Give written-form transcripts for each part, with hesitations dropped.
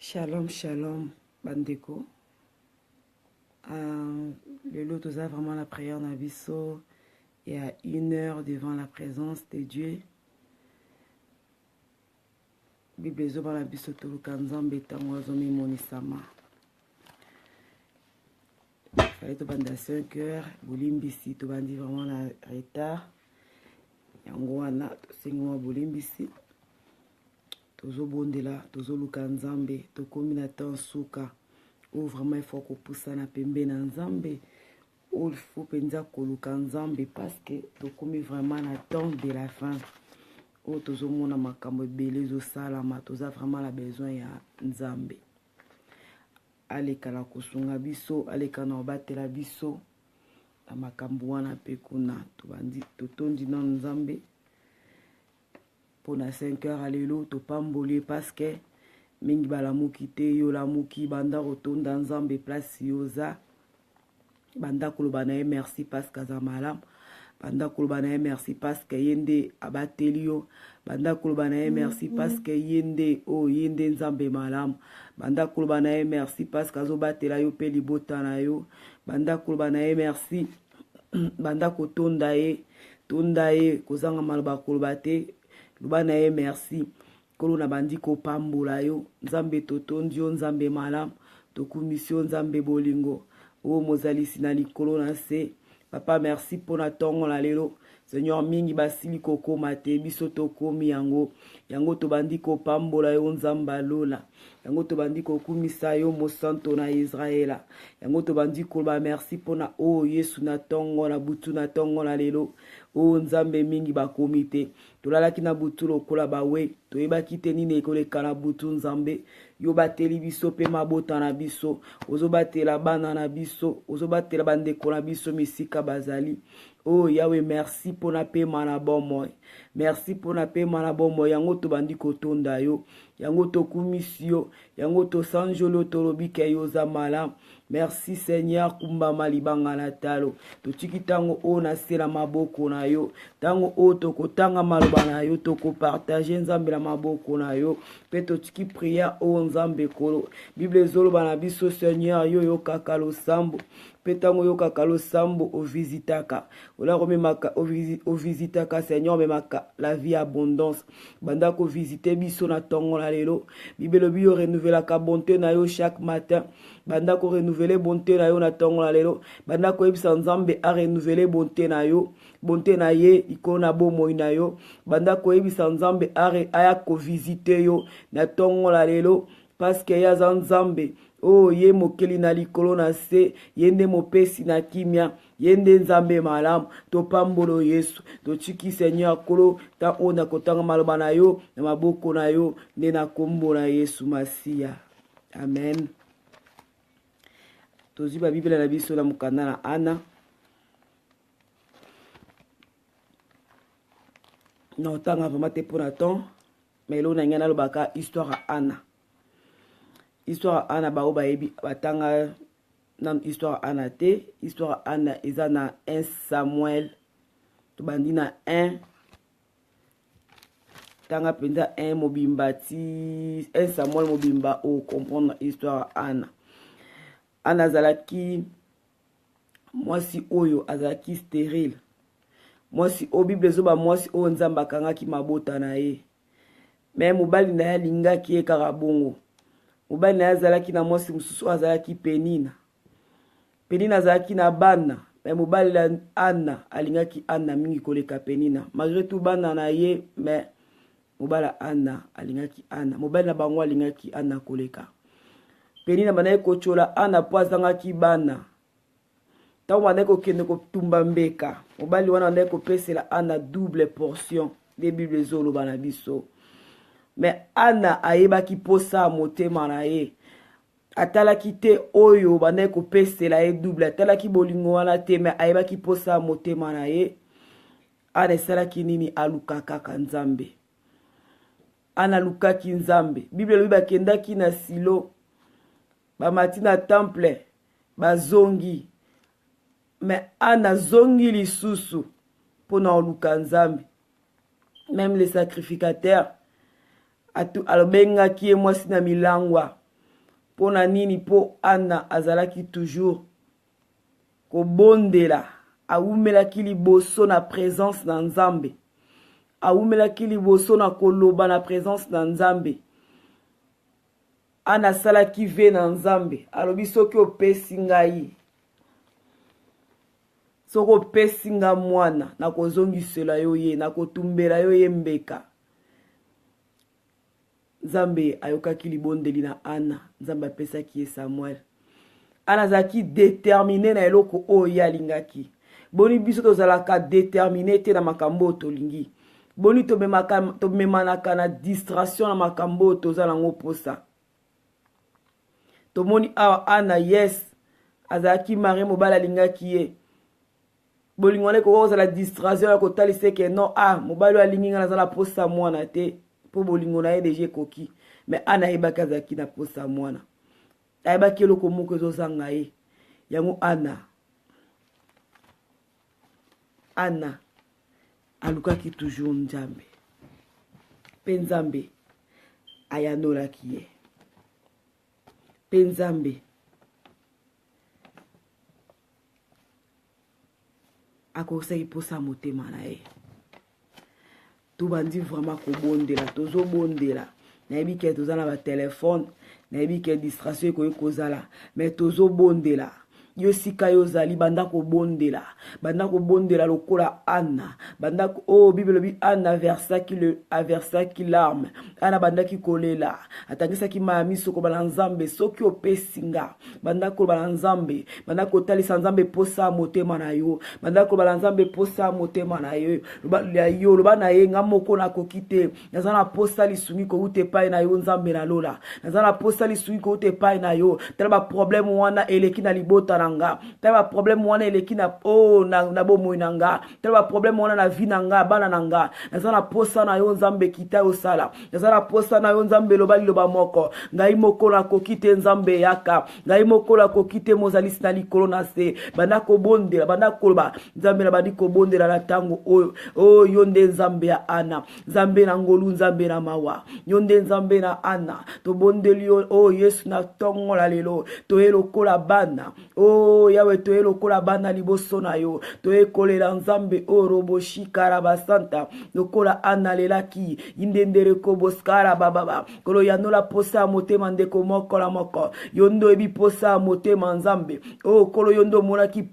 Shalom, shalom, bandeko. Le lot, tu as vraiment la prière dans Bisso. Et à 1 heure devant la présence de Dieu. Bible zo bana biso tolukanzambe tango azomi monisama. Fallait to banda 5 heures, bolimbisi to bandi vraiment na retard. Yango wana to sengwa bolimbisi. Tozo bondela, tozo lukanzambe, to komi na temps suka. Ou vraiment il faut qu'on pousse na pembe na nzambe. Ou il faut penza koluka nzambe parce que to komi vraiment na temps de la fin. Ou tozo mona makambo ebele zo salama, toza vraiment la besoin ya nzambe. Aleka na kosunga biso, aleka na obatela biso. Na makambo wana pe kuna to bandi to tondi na nzambe. Pour na 5 heures alelo to pamboli parce que mingi balamuki te yo lamuki banda rotonda nzambe place yoza. Banda koloba na merci parce que za malam. Banda koloba na merci parce que yende abateli yo. Banda koloba na merci parce que yende yende nzambe malam. Banda koloba na merci parce que azobatela yo pe libota na yo. Banda koloba na merci. Banda kotonda ye, tonda ye kozanga maloba koloba te. Loba na merci. Kolo na bandi ko pambola yo. Nzambe totondi yo nzambe malam. Tokumisio nzambe bolingo. O mozalisi na likolo na se. Papa merci pour na tongo la lelo. Seigneur mingi basili koko mate biso tokomi yango. Yango to bandi ko pambola yo nzamba lola. Yango to bandi ko kumisa yo mosanto na Israela. Yango to bandi ko ba merci pour na Yesu na tongo na butu na tongo la lelo. Nzambe mingi ba komite. Tolalaki na butu lokola bawe. Toyeba kite nini ekoleka na butu nzambe. Yo bateli biso pe mabota na biso. Ozo batela bana na biso. Ozo batela bandeko na biso misika bazali. Yahweh merci pour na pema na bomoy. Merci pour na pema na bomoy. Yango to bandi kotonda yo. Yango to kumisio. Yango to sanjolo to lobike yo za malam. Merci Seigneur kumba malibanga na talo. To chiki tango na sela maboko na yo. Tango to kotanga maloba na yo. To ko partager nzambe la maboko na yo. Pe to chiki prière nzambe kolo. Bible zolo bana biso Seigneur yo kakalo sambo. Petango yo kakalo sambo o visitaka. Ola rememaka o visitaka Seigneur memaka la vie abondance. Banda ko visiter biso na tongo la lelo. Bible bio renouveler ka bonté na yo chaque matin. Banda ko renouveler bonté na yo na tongo la lelo. Banda ko ebisa nzambe a renouveler bonté na yo. Bonté na ye ikona bomo na yo. Banda ko ebisa nzambe aya ko visiter yo na tongo la lelo parce que ya nzambe ye mokeli na likolo na se yende mopesi na kimia yende nzambe malam to pambolo Yesu to chiki Seigneur kolo ta ona kotanga maloba na yo na maboko na yo nde na kombo na Yesu Masia. Amen. Tozi ba Bible na biso na mukanda na Ana. Non tanga vraiment te pour temps mais lo na ngana lo baka histoire à Ana. Histoire Anna baoba ebi batanga nan histoire Anna te histoire Anna eza na 1 Samuel to bandi na 1 tanga penza 1 mobimba ti 1 Samuel mobimba o comprendre histoire Anna. Anna zalaki mwasi oyo azalaki stérile. Mwasi o Bible zoba mwasi o nzamba kangaki mabota na ye. Mais mobali na ya lingaki ye karabongo. Mobali na azalaki na mwasi mususu azalaki Penina. Penina azalaki na bana. Mais mobali la Anna alingaki Anna mingi koleka Penina. Malgré tout bana na ye mais mobala Anna alingaki Anna. Mobali na bango alingaki Anna koleka. Penina banaye kochola Anna po azangaki bana. Tango banaye kokende kotumba mbeka. Mobali wana banaye kopesela Anna double portion de Bible zolo bana biso. Mais Anna ayebaki posa motema na ye. Atalaki te oyo banaye kopesela ye double. Atalaki bolingo wana te mais ayebaki posa motema na ye. Anna esalaki nini aluka kaka nzambe. Anna lukaki nzambe. Bible lobi bakendaki na Silo. Bamati na temple. Bazongi. Mais Anna zongi lisusu. Pona oluka nzambe. Même les sacrificateurs. Alobengaki ye mwasi na milangwa. pona nini po Anna azalaki toujours kobondela awumelaki liboso na présence na Nzambe awumelaki liboso na koloba na présence na Nzambe Anna salaki ve na Nzambe alobi soki opesi ngai soko opesi nga mwana nakozongisela yo ye nakotumbela yo ye mbeka Nzambe ayokaki libondeli na Anna Nzambe apesaki ye Samuel Anna azalaki déterminé na eloko oyo alingaki boni biso tozalaka déterminé te na makambo tolingi boni tomemanaka na distraction na makambo tozala ngo posa tomoni awa Anna yes azalaki mari mobala alingaki ye bolingo ne ko kozala distraction ya kotalisa ke non mobali alingi nga nazala posa mwana te po bolingo na ye deja koki mais Anna ayebaki azalaki na posa mwana ayebaki eloko moko ezozanga ye yango Anna alukaki toujours Nzambe mpe Nzambe ayanolaki ye mpe Nzambe akosaki posa motema na ye tobandi vraiment kobondela tozobondela nayebi ke toza na batelefone nayebi ke distraction ekoki kozala mais tozobondela yo sika yo zali banda kobondela lokola Anna banda Bible lobi Anna aversaki larme Anna bandaki kolela atangisaki miso ko bana Nzambe soki opesinga banda ko bana Nzambe banda kotalisa Nzambe posa motema na yo banda ko bana Nzambe posa motema na yo yo loba na ye nga moko na kokite nazana posa lisungi ko ute pai na yo Nzambe na lola nazana posa lisungi ko ute pai na yo tala ba problème wana eleki na libota nanga tala problème wana eleki na na bomoi nanga tala problème wana na vie nanga bana nanga nazana posa na yo Nzambe kita yo sala nazana posa na yo Nzambe loba liloba moko ngai moko na kokite Nzambe yaka ngai moko na kokite mozalisi na likolo na se banda kobondela banda koloba Nzambe na bandi kobondela na tango oyo yonde Nzambe ya Anna Nzambe na ngolu Nzambe na mawa yonde Nzambe na Anna to bondeli yo Yesu na tongo la lelo to elokola bana yawe to elokola bana liboso na yo to ekolela Nzambe roboshi karabasanta lokola Anna lelaki indendere ko boskara baba kolo yanola posa motema ndeko moko la moko yondo ebi posa motema Nzambe kolo yondo monaki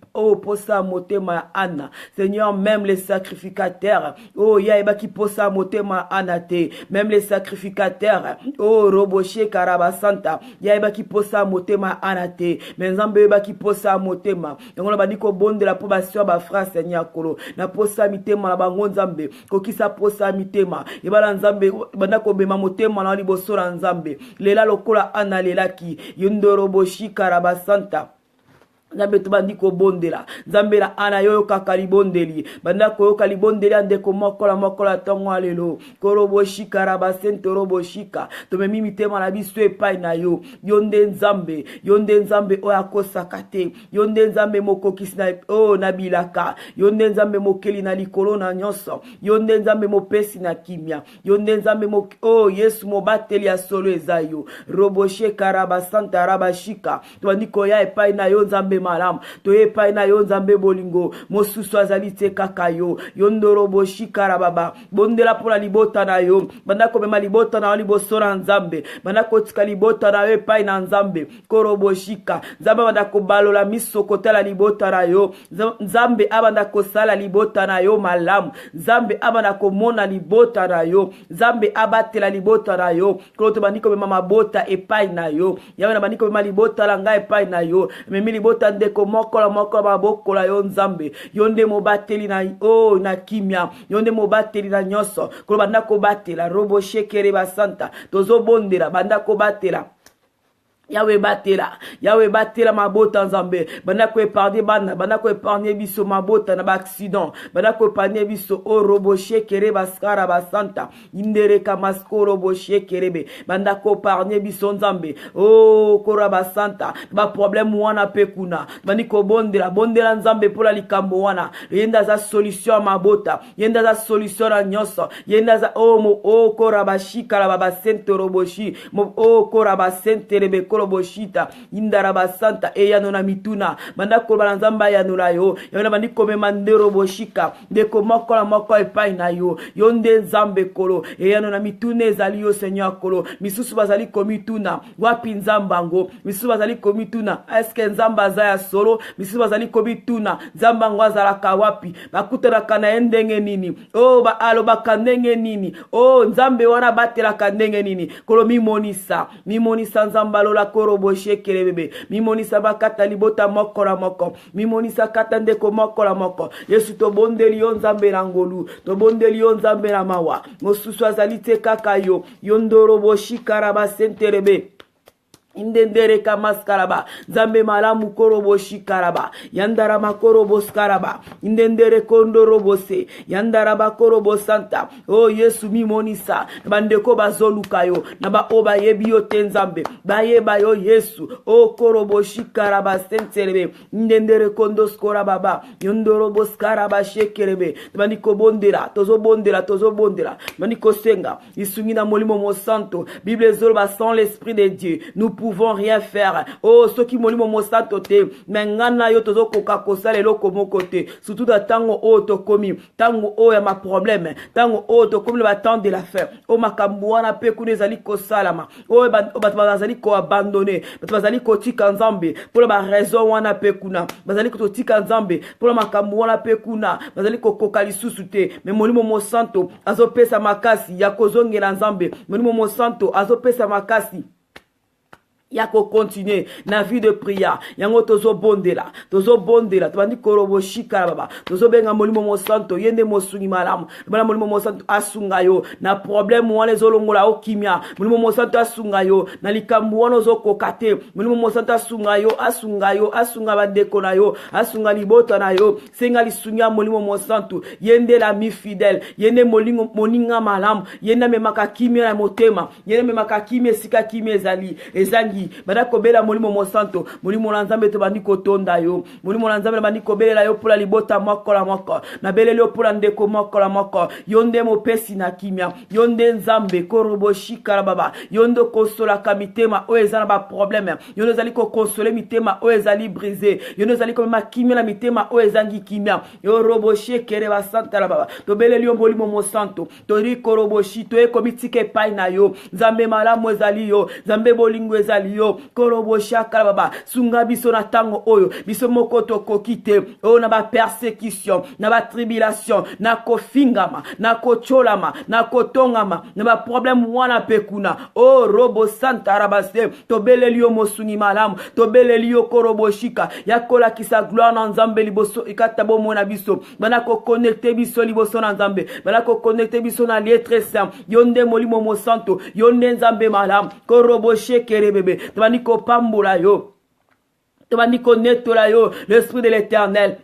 posa motema ya Anna Seigneur même les sacrificateurs ya ebaki posa motema Anna te même les sacrificateurs roboshi karabasanta ya ebaki posa motema Anna te mais Nzambe ebaki posa motema yango bandi ko bondela po basio ba frère Seigneur kolo na posa mitema na bango Nzambe kokisa posa mitema ebala Nzambe banda ko bema motema na liboso na Nzambe lela lokola Anna lelaki yondoro boshi karabasanta Nzambe tubandi ko bondela Nzambe na Anna yoyo kaka libondeli banda ko yoka libondeli andeko mokola tongo lelo koroboshi karabasento roboshika to memi mitema na biso epai na yo yonde Nzambe oya kosakate yonde Nzambe mokokisi na na bilaka yonde Nzambe mokeli na likolo na nyonso yonde Nzambe mopesi na kimia yonde Nzambe Yesu mobateli ya solo ezayo roboshe karabasanta rabashika tubandi ko ya epai na yo Nzambe malam to epai na yo Nzambe bolingo mosusu azali te kaka yo yondoro boshikara baba bondela pola libota na yo banda ko mema libota na liboso na Nzambe banda ko tika libota na yo epai na Nzambe koroboshika Nzambe banda ko balola miso kotala libota na yo Nzambe abanda ko sala libota na yo malamu Nzambe abanda ko mona libota na yo Nzambe abatela libota na yo koto bandiko mema mabota epai na yo yawe na bandiko mema libota la ngai epai na yo memi libota ndeko mokola babokola yo Nzambe yonde mobateli na na kimia yonde mobateli na nyoso kolo banda ko batela robo shekere basanta tozo bondela banda ko batela Yawe batela mabota Nzambe banda ko épargner banda ko épargner biso mabota na ba accident banda ko épargner biso robo shekere baskara basanta indere kamasko robo shekerebe banda ko épargner biso Nzambe kora basanta ba problème wana pekuna bandi ko bondela Nzambe pola likambo wana yenda za solution mabota yenda za solution na nyoso yenda za kora bashika la baba sente roboshi kora basente rebe koloboshita indaraba santa eyano na mituna banda koloba nzamba yano na yo yana bandi komema ndero boshika ndeko mokola moko epai na yo yonde nzambe kolo eyano na mituna ezali yo Seigneur kolo misusu bazali komituna wapi nzambango misusu bazali komituna eske nzamba zaya solo misusu bazali komituna nzambango azalaka wapi bakutanaka na ndenge nini ba alobaka ndenge nini nzambe wana batelaka ndenge nini kolo mimonisa nzamba lola koroboshe kelebebe mimonisa bakata libota moko na moko mimonisa kata ndeko moko na moko Yesu tobondeli yo nzambe na ngolu tobondeli yo nzambe na mawa mosusu azali te kaka yo yondoro boshikaraba senterebe indendere kamaskaraba zambe malamu koroboshi karaba yandarama korobos karaba indendere kondorobose yandaraba korobosanta Yesu mimonisa bandeko bazolukayo naba oba yebiyo tenzambe bayeba yo Yesu koroboshi karaba senterebe indendere kondos korababa yondorobos karaba shekerebe bandiko bondera tozobondera bandiko senga isungina molimo mo santo Bible zolba sans l'esprit de Dieu nous pouvons rien faire. Ce qui molimo mosato te mengana yo tozo koka kosala eloko moko te surtout da tango to komi tango ya ma problème tango to komi le temps de la fin makambo wana pe kuna ezali kosalama bato bazali ko abandonner bato bazali kotika nzambe pour ba raison wana pe kuna bazali kotika nzambe pour makambo wana pe kuna bazali kokoka lisusu te mais molimo mosanto azopesa makasi ya kozongela nzambe molimo mosanto azopesa makasi yako continuer na vie de prière yango tozo bondela tobandi koroboshika baba tozo benga molimo mo santo yende mosungi malamu bana molimo mo santo asunga yo na problème wana zolongola okimia molimo mo santo asunga yo na likambu wana zokokate molimo mo santo asunga asunga bandeko na yo asunga libota na yo senga lisunga molimo mo santo yende la mi fidèle yende moninga malamu yende memaka kimia na motema yende memaka kimia sika kimia ezangi bada kobela molimo mo santo molimo na nzambe to bandi kotonda yo molimo na nzambe bandi kobelela yo pula libota moko na beleli yo pula ndeko moko yonde mo pesi na kimia yonde nzambe koroboshika baba yondo konsola kamitema o ezana ba problème yondo zali ko consoler mitema o ezali brisé yondo zali ko ma kimia na mitema o ezangi kimia yo roboshe kere ba santa la baba to beleli yo molimo mo santo to ri koroboshi to e komitike pai na yo nzambe malamu ezali yo nzambe bolingo ezali yo koroboshaka baba sunga biso na tango oyo biso moko to kokite na ba persécution na ba tribulation na kofingama na kocholama na kotongama na ba problème wana pekuna robo santa rabase to beleli yo mosungi malamu to beleli yo koroboshika yakola kisa gloire na nzambe liboso ikata bomo na biso bana ko connecter biso liboso na nzambe bana ko connecter biso na lettre saint yonde molimo mo santo yonde nzambe malamu koroboshekere bebe Tobaniko pambola yo. Tobaniko netola yo. L'esprit de l'Éternel.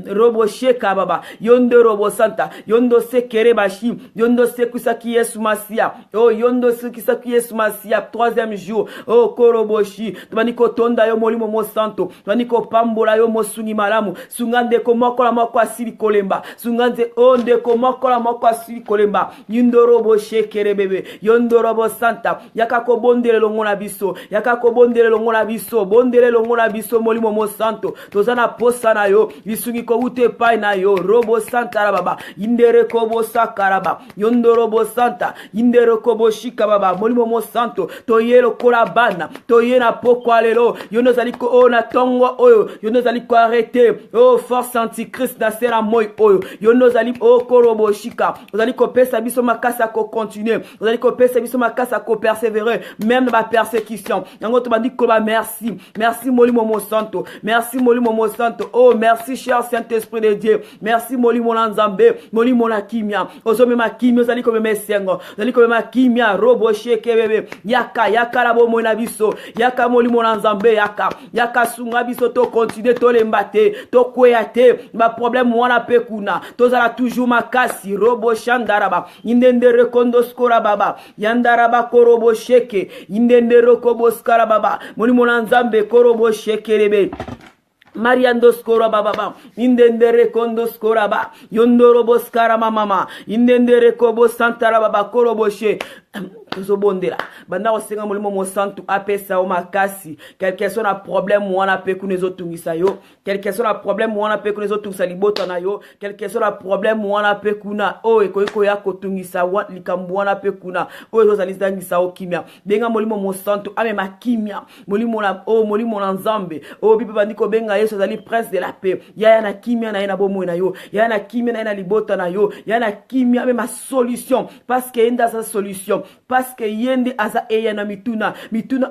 Robo sheka baba. Yondo robo santa. Yondo se kerebashi. Yondo se kusaki yesu masia. Yondo se kusaki yesu masia. 3e jour. Koroboshi. Tobaniko tonda yo molimo mo santo. Tobaniko pambola yo mosungi malamu. Sungande ko mokola moko asili kolemba. Sungande onde ko mokola moko asili kolemba. Yondo robo shekere bebe. Yondo robo santa. Yakako bondele longona biso. Yakako bondele longona biso. Bondele longona biso molimo mo santo. Tozana posa na yo. Bisungi ko ute pai na yo. Robo santa baba. Indere kobo sakaraba. Yondo robo santa. Indere kobo shika baba. Molimo mo santo. Toyelo korabana. Toyena poko alelo. Yono zaliko na tongo oyo. Yono zaliko arrêter. Force antichrist na sera moi oyo. Yono zaliko korobo shika. Zaliko pesa biso makasa ko continuer. Zaliko pesa biso makasa ko persévérer. Même dans la persécution. Yango to bandi ko ba merci. Merci molimo mo santo. Merci molimo mo santo. Merci cher Saint-Esprit de Dieu. Merci molimo na nzambe. Molimo na kimia. Ozome ma kimia zaliko me sengo. Zaliko ma kimia robo sheke bebe. Yaka la bomo na biso. Yaka molimo na nzambe yaka sunga biso to continuer to lembate to kweyate ba problème wana pekuna. Tozala toujours makasi robo shandaraba. Indende rekondo skora baba. Yandaraba korobo sheke. Indende rokobo skara baba. Molimo na nzambe korobo sheke lebe. Mariando skora baba indendere kondo skora ba yondoro boskara mama indendere kobo santara baba koroboshe tozobondela banda osenga molimo mosantu apesa o makasi quelque soit na problème wana pe ku nezotungisa yo quelque soit na problème wana pe ku nezotungisa libota na yo quelque soit na problème wana pe kuna o ekoyiko ya kotungisa likambu wana pe kuna o ezozali zangisa o kimia benga molimo mosantu amema kimia molimo na nzambe o bible bandiko benga Yesu azali prince de la paix ya na kimia na bomo na yo ya na kimia na libota na yo ya na kimia amema solution parce que enda sa solution parce que yende aza eya na mituna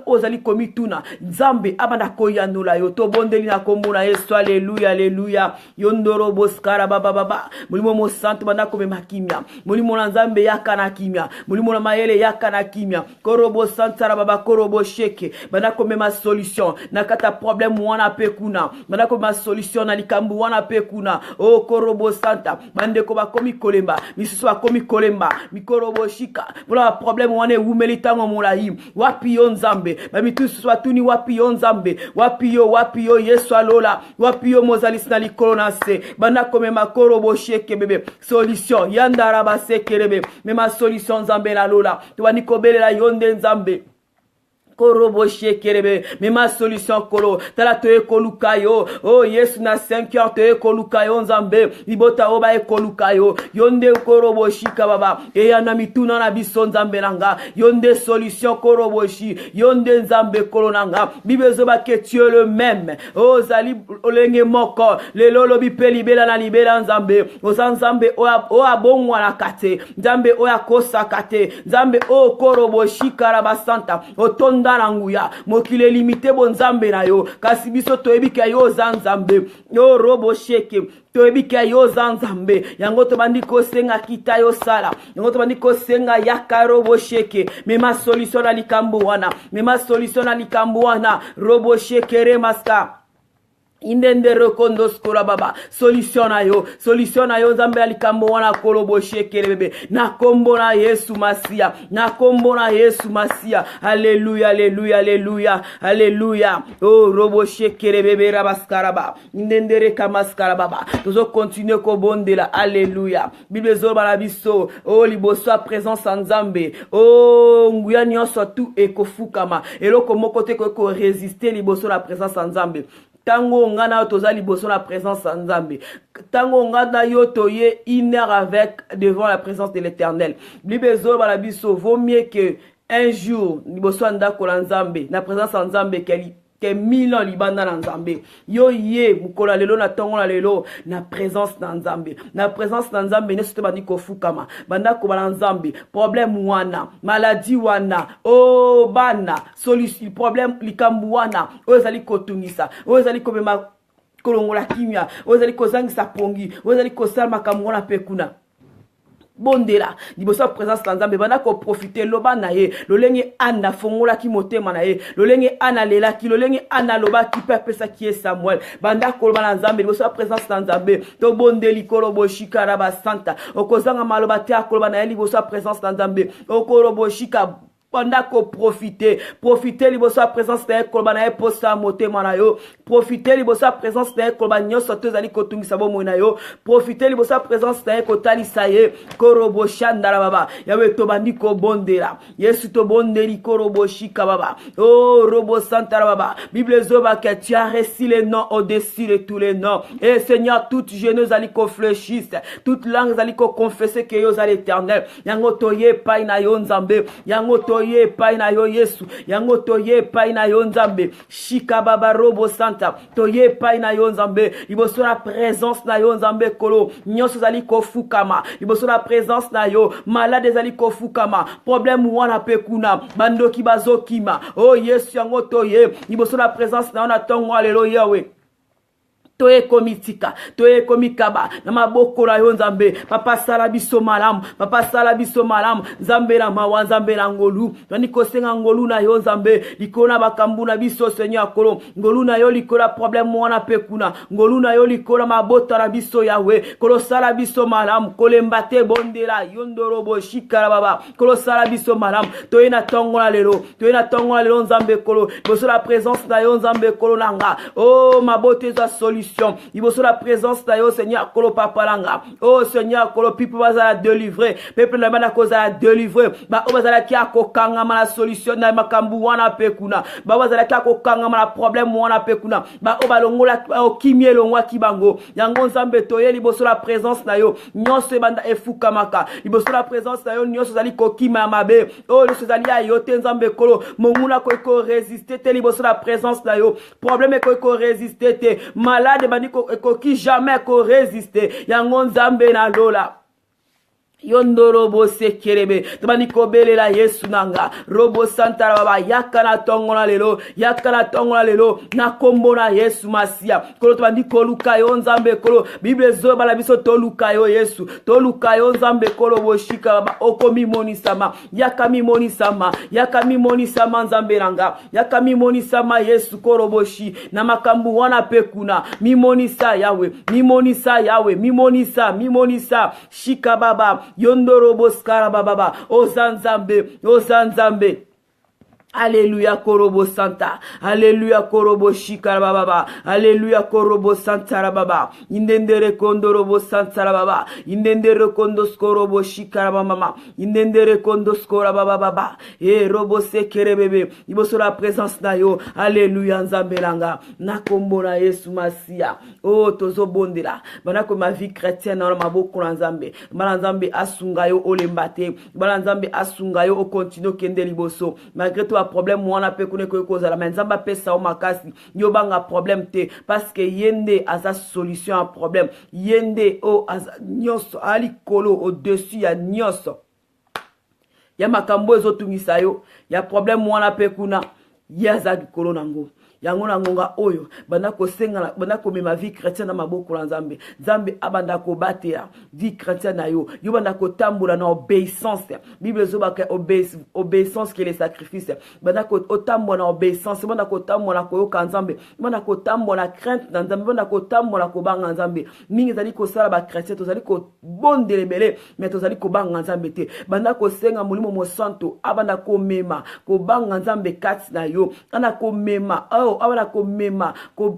ozali ko mituna nzambe abanda koyanula yo to bondeli na kombo na Yesu alleluya yondoro boskara baba molimo mosantu banda ko mema kimia molimo na nzambe yaka na kimia molimo na mayele yaka na kimia korobo santara baba korobo sheke banda ko mema solution na kata problème wana pe kuna banda ko mema solution na likambu wana pe kuna o korobo santa bande ko bakomi kolemba misusu bakomi kolemba mikorobo shika bola problème wana umeli tango molayi wapi yo nzambe bamitusu batuni wapi yo nzambe wapi yo Yesu alola wapi yo mozalisi na likolo na se banda ko mema korobo sheke bebe solution yandara basekerebe mema solution nzambe na lola to bani kobelela yonde nzambe korobo shekerebe mema solution kolo tala to ekoluka yo oh Yesu na 5 heures to ekoluka yo nzambe libota oba ekoluka yo yonde korobo shika baba eya na mituna na biso nzambe nanga yonde solution korobo shi yonde nzambe kolo nanga bibezo ba que tu es le même oh zali olenge moko lelo lobi pe libela na libela nzambe nzambe o abongwa na kate nzambe o yakosa kate nzambe o korobo shika rabasanta otonda nanguya mokile limite bonzambe na yo kasi biso toyebika yo zanzambe yo robo sheke toyebika yo zanzambe yango to bandi ko senga kita yo sala yango to bandi ko senga yaka robo sheke mema solution na likambo wana robo sheke remaska indende rekondo skora baba solution na yo nzambe alikambo wana kolobo shekere bebe na kombo na Yesu Masia haleluya oh robo shekere bebe rabaskaraba indende rekamaskara baba tozo continuer ko bondela haleluya bible zoba na biso oh liboso présence nzambe oh nguya nyonso tu ekofukama eloko moko te ko résister liboso la présence nzambe tango ngana toza liboso la présence nzambe tango ngana yo toye une heure avec devant la présence de l'Éternel libezo bala biso vaut mieux que un jour liboso ndako la nzambe na présence nzambe que 1000 ans libanda na nzambe yo ye mukola lelo na tongo la lelo na présence na nzambe neso te bandi kofukama banda ko bala nzambe problème wana maladie wana oh bana solution problème likambu wana ozali kotungisa ozali komema kolongola kimia ozali kozangisa pongi ozali kosala makambo wana pe kuna bondela liboso présence nzambe bana ko profiter loba na ye lolenge ana fongola ki motema na ye lolenge ana lela ki lolenge ana loba ki pesa ki e Samuel banda ko loba na nzambe liboso présence nzambe to bondeli kolobo shikara ba santa okozanga maloba te akoloba na ye liboso présence nzambe okolobo shika Panda ko profiter liboso présence na kolba na posta motema na yo profiter liboso présence na kolba nyoso tozali kotungisa bomo na yo profiter liboso présence na kotalisa ye korobo shandara baba yawe to bandi ko bondela Yesu to bondeli korobo shika baba oh robo santara baba Bible zoba que tu as reçu les noms au-dessus de tous les noms et Seigneur toute genou ali ko fléchisse toute langue ali ko confesser que yo za l'Éternel yango toye pai na yo nzambe yango toye pai na yo Yesu yango toye pai na yo nzambe shika baba robo santa toye pai na yo nzambe liboso la présence na yo nzambe kolo nyonso zali kofukama liboso la présence na yo malade zali kofukama problème wana pe kuna bandoki bazokima oh Yesu yango toye liboso la présence na ona tongo alelo yawe toye komitika toye komikaba na maboko na yo nzambe papa sala biso malamu nzambe na mawa nzambe na ngolu tani kosenga ngolu na yo nzambe likona bakambu na biso Seigneur kolo ngolu na yo likola problème wana pe kuna ngolu na yo likola mabota na biso yawe kolo sala biso malamu kolemba te bondela yondorobo shikara baba kolo sala biso malamu toye na tongo na lelo nzambe kolo boso la présence na yo nzambe kolo nanga oh mabote za solution solution. Liboso la présence na yo Seigneur kolo papa langa. Oh Seigneur kolo pipo bazala délivrer. Peuple na bana koza délivrer. Ba bazala ki akokanga ma la solution na makambu wana pekuna. Ba bazala ki akokanga ma la problème wana pekuna. Ba obalongola okimie longwa kibango. Yango nzambe toye liboso la présence na yo. Nyonso banda efukamaka. Liboso la présence na yo nyonso zali kokima mabe. Oh le zali ayo te nzambe kolo. Monguna ko résister te liboso la présence na yo. Problème ko résister te. Malade bandi ko ki jamais ko résister. Yango nzambe na lola. Yondo robo sekerebe tabani kobele la Yesu nanga robo santa baba yakana tongola lelo na kombo na Yesu masia kolo tabandi koluka yo nzambe kolo Bible zo bala biso toluka yo Yesu toluka yo nzambe kolo boshika baba okomi moni sama yakami moni sama nzambe nanga yakami moni sama Yesu kolo boshi na makambu wana pekuna mimonisa yawe mimonisa shika baba Yondoro boskara baba ozanzambe Alléluia korobo santa. Alléluia korobo shikara baba. Alléluia korobo santa baba. Indendere kondo robo santa baba. Indendere kondo skorobo shikara mama. Indendere kondo skora baba. E robo sekere bebe. Iboso la présence na yo. Alléluia nzambelanga. Na kombo na Yesu masia. Oh tozo bondela. Bana ko ma vie chrétienne na maboko na nzambe. Bana nzambe asunga yo olembate. Bana nzambe asunga yo o continue kende liboso. Malgré tout problème wana pe kune ko kozala nzamba pesa o makasi yo banga problème te parce que yende aza solution à problème yende o aza nyonso ali kolo au dessus ya nyonso ya makambo ezotungisa yo ya problème wana pe kuna yaza kolo nango yango na ngonga oyo banda ko senga banda ko mema vie chrétienne na maboko na nzambe nzambe abanda ko batea vie chrétienne na yo yo banda ko tambola na obéissance bible zo ba obéissance qui est le sacrifice banda ko otambola na obéissance banda ko tambola ko yoka nzambe banda ko tambola crainte na nzambe banda ko tambola ko banga nzambe mingi zali ko sala ba chrétien to zali ko bondele belé mais to zali ko banga nzambe te banda ko senga molimo mo santo abanda ko mema ko banga nzambe kati na yo ana ko mema awala ko mema ko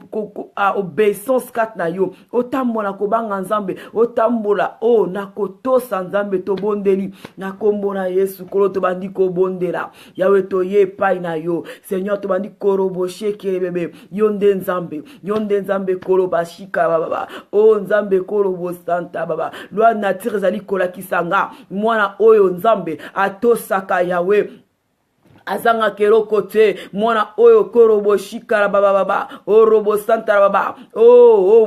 obéissance kat na yo otambola ko banga nzambe otambola na ko tosa nzambe to bondeli na kombo na Yesu kolo to bandi ko bondela yawe to ye pai na yo Seigneur to bandi koroboshe kele bebe yonde nzambe kolo bashika baba nzambe kolo bosanta baba lwa nature zali kola kisanga mwana oyo nzambe atosaka yawe azanga kero kote mwana oyo korobo shikara baba robo santa baba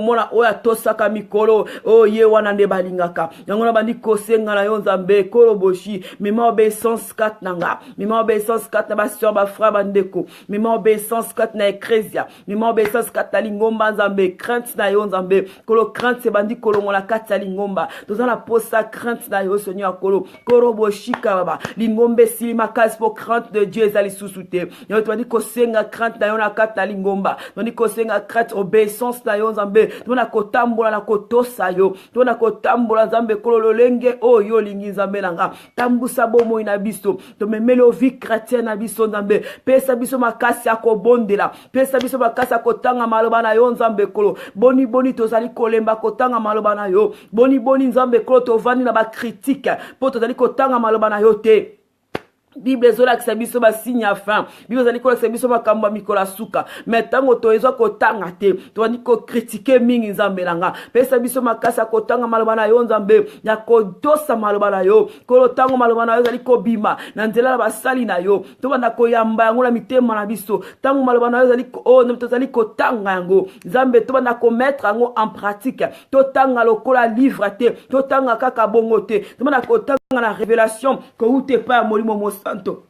mwana oyo atosaka mikolo ye wana nde balingaka yango na bandi kosenga na yo nzambe korobo shi mema obéissance kat nanga mema obéissance kat na ba sœur ba frère bandeko mema obéissance kat na ecclesia mema obéissance kat na lingomba nzambe crainte na yo nzambe kolo crainte bandi kolongola kat na lingomba tozana posa crainte na yo Seigneur korobo shika baba lingombe silima kasi po crainte de Dieu ezali susute yo to bandi kosenga crainte na yo na kat na lingomba to bandi kosenga crainte obéissance na yo nzambe to na kotambola na kotosa yo to na kotambola nzambe kolo lolenge yo lingi nzambe nanga tambusa bomo ina biso to memelo vie chrétienne na biso nzambe pesa biso makasi akobondela pesa biso makasi akotanga maloba na yo nzambe kolo boni tozali kolemba kotanga maloba na yo boni nzambe kolo tovandi na ba critique po tozali kotanga maloba na yo te Bible zola kisabiso ba signe fin Bible zali ko kisabiso ba kamba mikola suka metango to ezo ko tanga te to bandi ko critiquer mingi nzambe langa pesa biso makasa ko tanga maloba na yo nzambe ya ko dosa maloba na yo ko tango maloba na yo zali ko bima na nzela ba sali na yo to banda ko yamba yango na mitema na biso tango maloba na yo zali ko to zali ko tanga yango nzambe to banda ko mettre yango en pratique to tanga lokola livre te to tanga kaka bongo te to banda ko tanga la révélation que où t'es pas molimo mo santo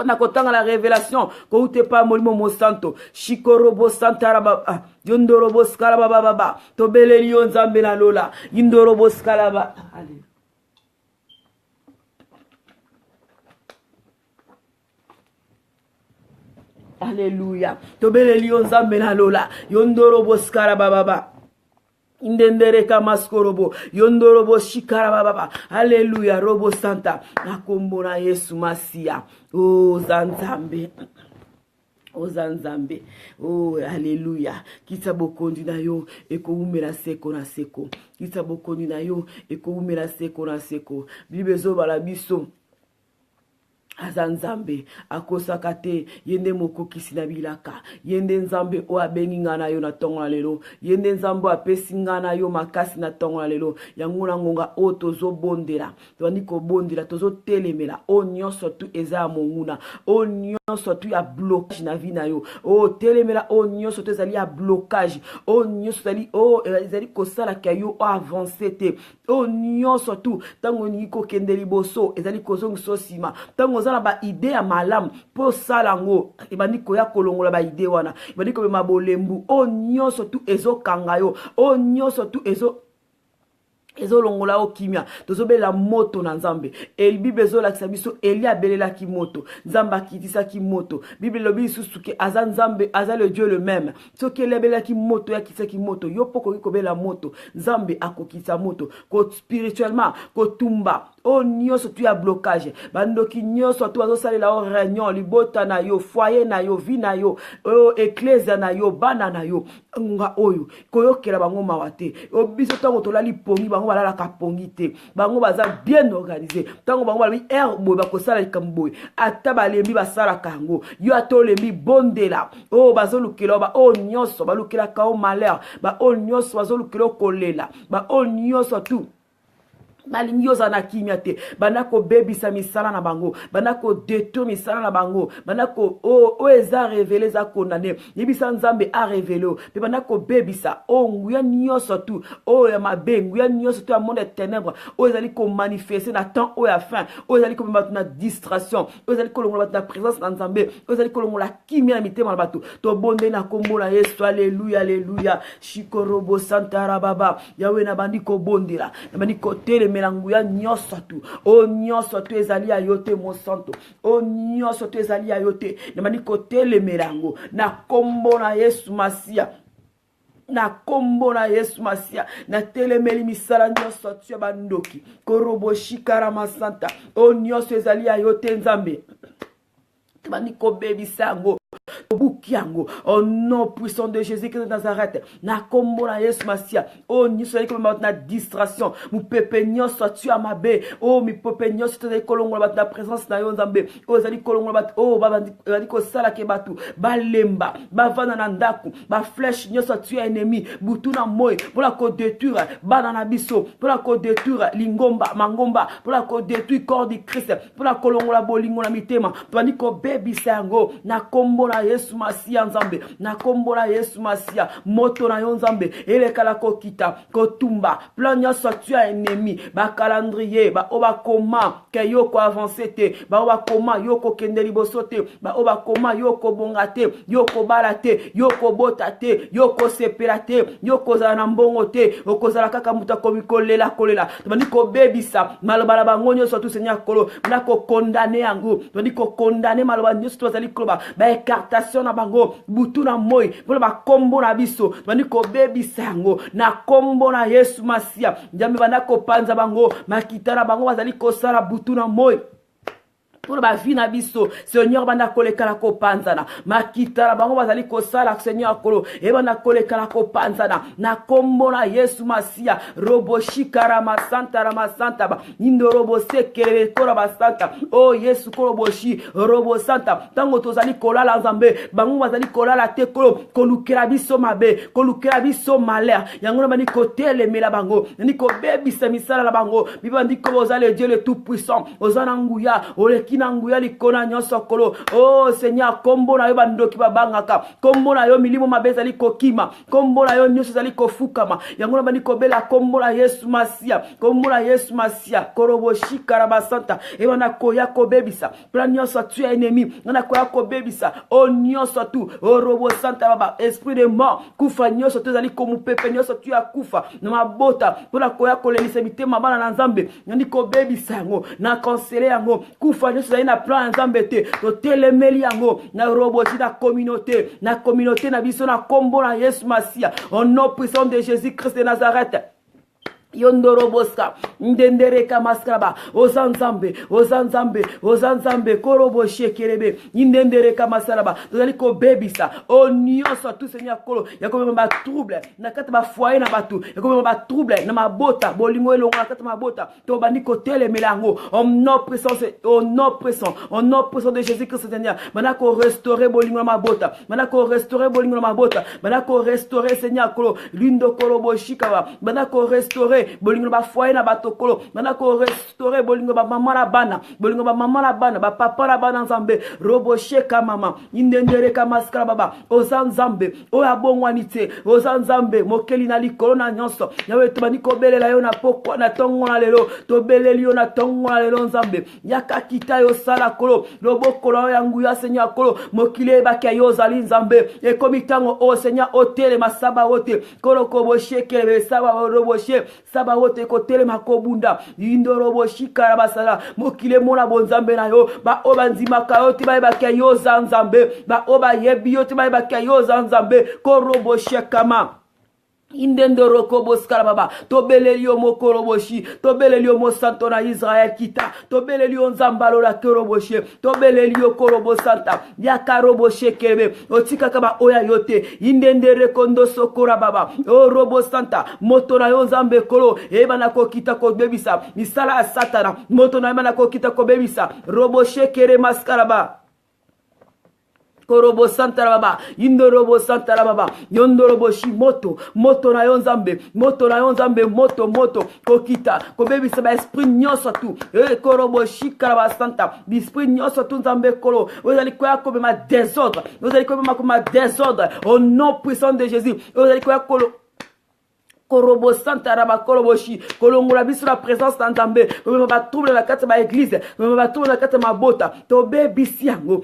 na kotanga la révélation que où t'es pas molimo mo santo shikorobo santara baba yondorobo skala baba to beleli yo nzambe na lola yindorobo skala ba Alléluia to beleli yo nzambe na lola yondorobo skala baba Indendere kamaskorobo yondorobo shikara baba Alléluia robo santa na kombo na Yesu masia zanzambe Ozanzambe, oh alléluia, kitabo kondi na yo eko umela seko na seko, kitabo kondi na yo eko umela seko na seko, bibezo bala biso azanzambe akosaka te yende mokokisi na bilaka yende nzambe o abengi nga na yo na tongo na lelo yende nzambe apesi nga na yo makasi na tongo na lelo yango na ngonga o tozobondela tobandi kobondela tozotelemela o nyonso tu eza ya monguna o nyonso tu ya blocage na vi na yo o telemela o nyonso tu ezali ya blocage o nyonso ezali o ezali kosalaka yo o avance te o nyonso tu ntango olingi kokende liboso ezali kozongisa nsima ntango oza na baide ya malamu mpo osala ngo ebandi koya kolongola baide wana ebandi kobema bolembu o nyonso tu ezokanga yo o nyonso tu ezolongola o kimia tozobela moto na nzambe bible ezolakisa biso Eli abelelaki moto nzambe akitisaki moto bible lobi lisusu ke aza nzambe aza le Dieu le même soki Eli abelelaki moto yakisaki moto yo mpo koki kobela moto nzambe akokisa moto ko spirituellement kotumba o nyonso tu ya blocage bandoki nyonso tu bazosalela o réunion libota na yo foyer na yo vie na yo o ecclesia na yo bana na yo ngonga oyo koyokela bango mawa te biso ntango tolali pongi bango balalaka pongi te bango baza bien organisé ntango bango balobi boye bakosala likambo boye ata balembi basalaka yango yo ata olembi bondela o bazolukela ba o nyonso balukelaka o malheur ba o nyonso bazolukela kolela ba o nyonso tu balingi oza na kimia te banda kobebisa misala na bango banda kodetour misala na bango banda ko o eza révélé eza condamné yebisa nzambe a révélé mpe banda kobebisa o nguya nyonso tu o ya mabe nguya nyonso tu ya monde ya ténèbre o ezali komanifeste na temps oyo ya fin o ezali komema bato na distraction o ezali kolongola bato na présence na nzambe o ezali kolongola kimia na mitema na bato tobonde na kombo na Yesu alleluya alleluya shikorobo santara baba yawe na bandi kobondela na bandi kotele melangu ya nyonso tu o nyonso tu ezali ya yote mo santo o nyonso tu ezali ya yote na bandi kotele melangu na kombo na Yesu Masia na kombo na Yesu Masia na telemeli misala nyonso tu ya bandoki korobo shikara masanta o nyonso ezali ya yote nzambe bandi kobebisa yango Bukiango, au nom puissant de Jésus-Christ de Nazareth, na kombo na Yesu Masia, oh nyonso ezali kolongola na distraction, mu pepe nyonso tu ya mabe, oh mi pepe nyonso ezali kolongola na présence na yo nzambe, oh ezali kolongola bat, oh bandi kosala ke batu, balemba, bavanda na ndaku, ba flèche nyonso tu ya ennemi, butu na moyi, pour la ko détruire bana na biso, pour la ko détruire lingomba, mangomba, pour la ko détruire corps du Christ, pour la kolongola bolingo na mitema, bandi ko bebisa yango na kombo na Yesu Masia nzambe na kombo na Yesu Masia moto na yo nzambe elekala kokita kotumba plan nyonso tu ya ennemi ba calendrier ba oba koma ke yo ko avancer te ba oba koma yo ko kende liboso te ba oba koma yo ko bonga te yo ko bala te yo ko bota te yo ko sepela te yo ko za na mbongo te okozala kaka muta komikolela kolela tobandi ko bebisa malobala bango nyonso tu Seigneur kolo na ko condamner yango tobandi ko condamner malobala nyonso tu azali kloba ba écartation na bango butu na moi mpona bakombo na biso bandi kobebisa yango na kombo na Yesu Masia nzambe banda kopanza bango makita na bango bazali kosala butu na moi pour ba vie na biso Seigneur banda kolekala ko panzana makita bango bazali ko sala Seigneur kolo e banda kolekala ko panzana na kombo na Yesu Masia robo shikara masanta ramasanta ba indo robo sekele kora basanta oh Yesu kolo boshi robo santa tango tozali kolala nzambe bango bazali kolala te kolo kolukela biso mabe kolukela biso malheur yango bandi kotele mela bango ni ko bebisa misala la bango bibandi ko bozali Dieu le tout puissant ozana nguya oleki nanguya likona nyonso kolo oh Seigneur kombo na yo bandoki babangaka kombo na yo milimo mabeza likokima kombo na yo nyonso zali kofukama yango bandi kobela kombo na Yesu Masia kombo na Yesu Masia korobo shikara basanta e bana koya kobebisa plan nyonso tu ya ennemi bana koya kobebisa o nyonso tu o robo santa baba esprit de mort kufa nyonso tu zali komu pepe nyonso tu ya kufa na mabota pona koya kolelisa mitema bana na nzambe ngandi kobebisa yango na conseiller yango kufa nyonso na plan nzambe te to telemeli yango na roboti na communauté na biso na kombo na Yesu Masia au nom puissant de Jésus-Christ de Nazareth Yondoroboska, Ndendereka maskraba, Ozanzambe, Korobo shekerebe, Ndendereka masaraba, Tozaliko bebisa, O nyonso tout Seigneur Kolo, Yakome ma trouble, Nakata ma foyer na batu, Yakome ma trouble, na ma bota, Bolingo elongo nakata ma bota, Tobaniko tele melango, omnipressant de Jésus-Christ Seigneur, Manako restaurer Bolingo na ma bota, Manako restaurer Bolingo na ma bota, Manako restaurer Seigneur Kolo, Lindo Kolobo shikawa, Manako restaurer bolingo ba foyer na batokolo manako restaurer bolingo ba mama na bana bolingo ba mama na bana ba papa na bana nzambe robo sheka mama indendere ka maskara baba ozanzambe o abongwanite ozanzambe mokeli na likolo na nyonso yawe tobani kobelela yo na poko na tongo na lelo tobeleli yo na tongo na lelo nzambe yakakita yo sala kolo lobokolo yangu ya Seigneur kolo mokile ba yo zali nzambe e komitango o Seigneur otele masaba wote kolo kobo shekele saba robo she saba wote kotele makobunda indorobo shikara basala mokile mona bonzambe na yo ba obanzima kayote ba yo zanzambe ba oba yebi yo te ba yo zanzambe korobo shekama Indendoro kobo skarababa tobelelio mokoroboshi tobelelio mo santo na Israel kita tobelelio nzambalo la koroboshi tobelelio korobo santa ya karoboshe kebe otika kaba oya yote indendere kondo sokora baba o robo santa moto na yo nzambe kolo eba na kokita ko bebisa misala satana moto na eba na kokita ko bebisa roboshe kere maskaraba Korobo santa baba, indorobo santa baba, yondorobo shi moto na yonzambe, moto, kokita, kobebi saba esprit nyonso tu, korobo shi karaba santa, l'esprit nyonso tu nzambe kolo, vous allez quoi comme ma désordre, au nom puissant de Jésus, vous allez quoi kolo. Korobo santa raba koroboshi kolongola biso la présence d'Anzambe me ba trouble la kata ba église me ba trouble la kata ma bota to bebisi yango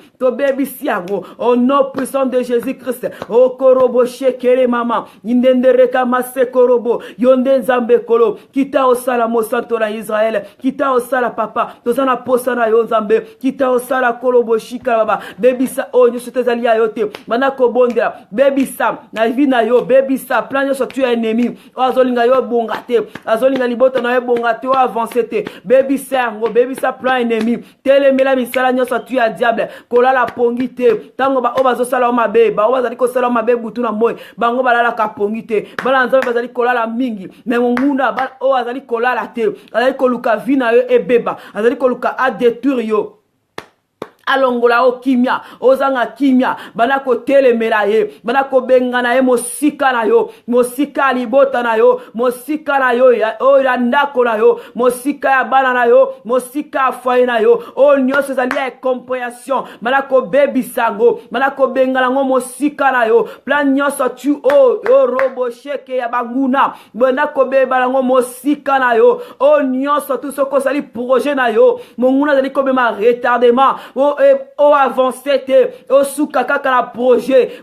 au nom puissant de Jésus-Christ o korobo shekere mama indendereka mase korobo yonde nzambe kolo kita osala mo santo na Israël kita osala papa tozana posa na yo nzambe kita osala korobo shika baba bebisa o nyoso tezali yote manako bondela bebisa na vie na yo bebisa plan yo so tu ennemi azolinga yo bongate azolinga libota na yo bongate o avancer te baby sa plan ennemi telemela misala nyoso tu ya diable kolala pongite tango ba obazo sala o mabe ba obazo liko sala o mabe butu na moy bango balala ka pongite bala nzambe bazali kolala mingi me ngunda ba o azali kolala te azali koluka vina yo ebeba azali koluka a détruire yo alongola o kimia ozanga kimia banako telemela ye banako bengana ye mosika na yo mosika libota na yo mosika na yo o ya ndako na yo mosika ya bana na yo mosika foyer na yo o nyonso zali ya compréhension banako bebisango banako bengana ngo mosika na yo plan nyonso tu o robo sheke ya banguna banako bebala ngo mosika na yo o nyonso tu soko sali projet na yo monguna zali kobema retardement o avancé te o soukaka la projet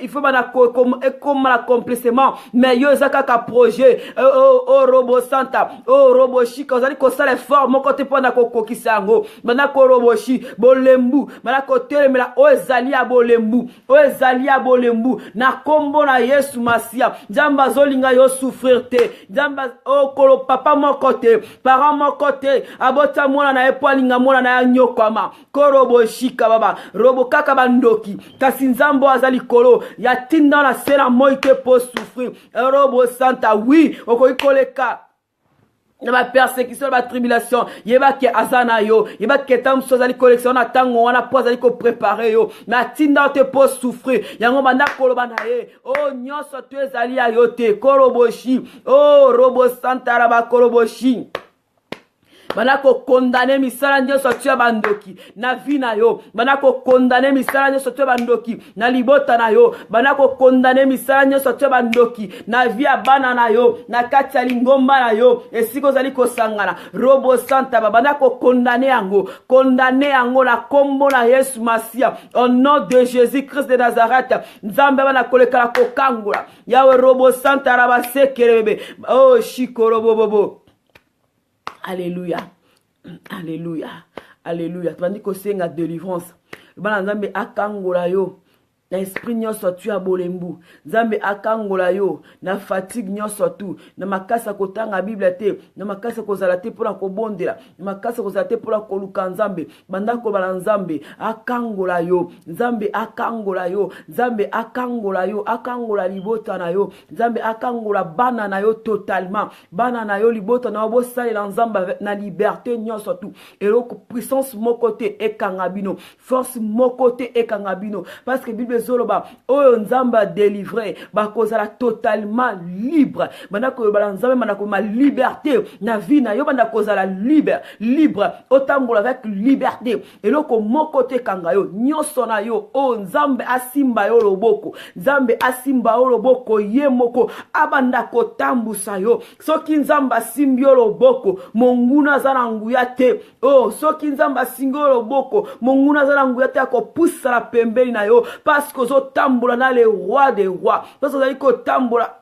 il faut bana comme l'accomplissement mais yo zakaka projet o robo santa o robo shika ozali ko sala effort mon côté pona ko kokisango bana ko robo shi bolembu bana ko telemela o ezali ya bolembu na kombo na Yesu Masia jamba zolinga yo souffrir te jamba o kolo papa mon côté parent mon côté abota mona na epoalinga mona na nyokama robo shika baba robo kaka bandoki kasi nzambo azali kolo ya tinda na sena moite pour souffrir robo santa oui okoikoleka na ba persécution ba tribulation yeba ke azana yo yeba ke tamso zali collection na tango wana po zali ko préparer yo na tinda te pour souffrir yango banda koloba na ye o nyoso tu ezali ya yote koroboshi o robo santa raba koroboshi banako condamner misala nyoso tu bandoki na vie na yo banako condamner misala nyoso tu bandoki na libota na yo banako condamner misala nyoso tu bandoki na vie ya bana na yo na kati ya lingomba na yo esiko zali kosangana robo santa banako condamner yango na kombo na Yesu Masia au nom de Jésus-Christ de Nazareth nzambe banako lekala kokangula yawe robo santa rabasekerebe oh shikorobo bobo. Alléluia. Alléluia. Alléluia. Tandis que c'est une délivrance. Bana nzambe akangola yo. na esprit nyonso tu ya bolembu nzambe akangola yo na fatigue nyonso tu na makasa kotanga Bible te na makasa kozala te mpona kobondela na makasa kozala te mpona koluka nzambe banda kobala nzambe akangola yo nzambe akangola yo nzambe akangola yo akangola libota na yo nzambe akangola bana na yo totalement bana na yo libota na yo bosalela nzambe na liberté nyonso tu eloko puissance moko te ekanga bino force moko te ekanga bino parce que Bible zoloba oyo nzamba délivré bakozala totalement libre banda ko bala nzambe banda ko ma liberté na vie na yo banda kozala libre otambola avec liberté eloko moko te kanga yo nyonso na yo o nzambe asimba yo loboko nzambe asimba yo loboko ye moko abanda kotambusa yo soki nzamba asimbi yo loboko monguna za na nguya te o soki nzamba asimbi yo loboko monguna za na nguya te akopusa la pembeni na yo parce que zo tambola na le roi des rois parce que zali ko tambola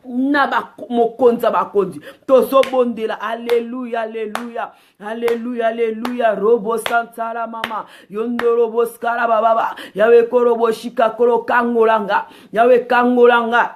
na mokonza bakonzi tozo bondela alléluia alléluia alléluia alléluia robo santara mama yondo robo skara baba yawe korobo shika koro kangolanga yawe kangolanga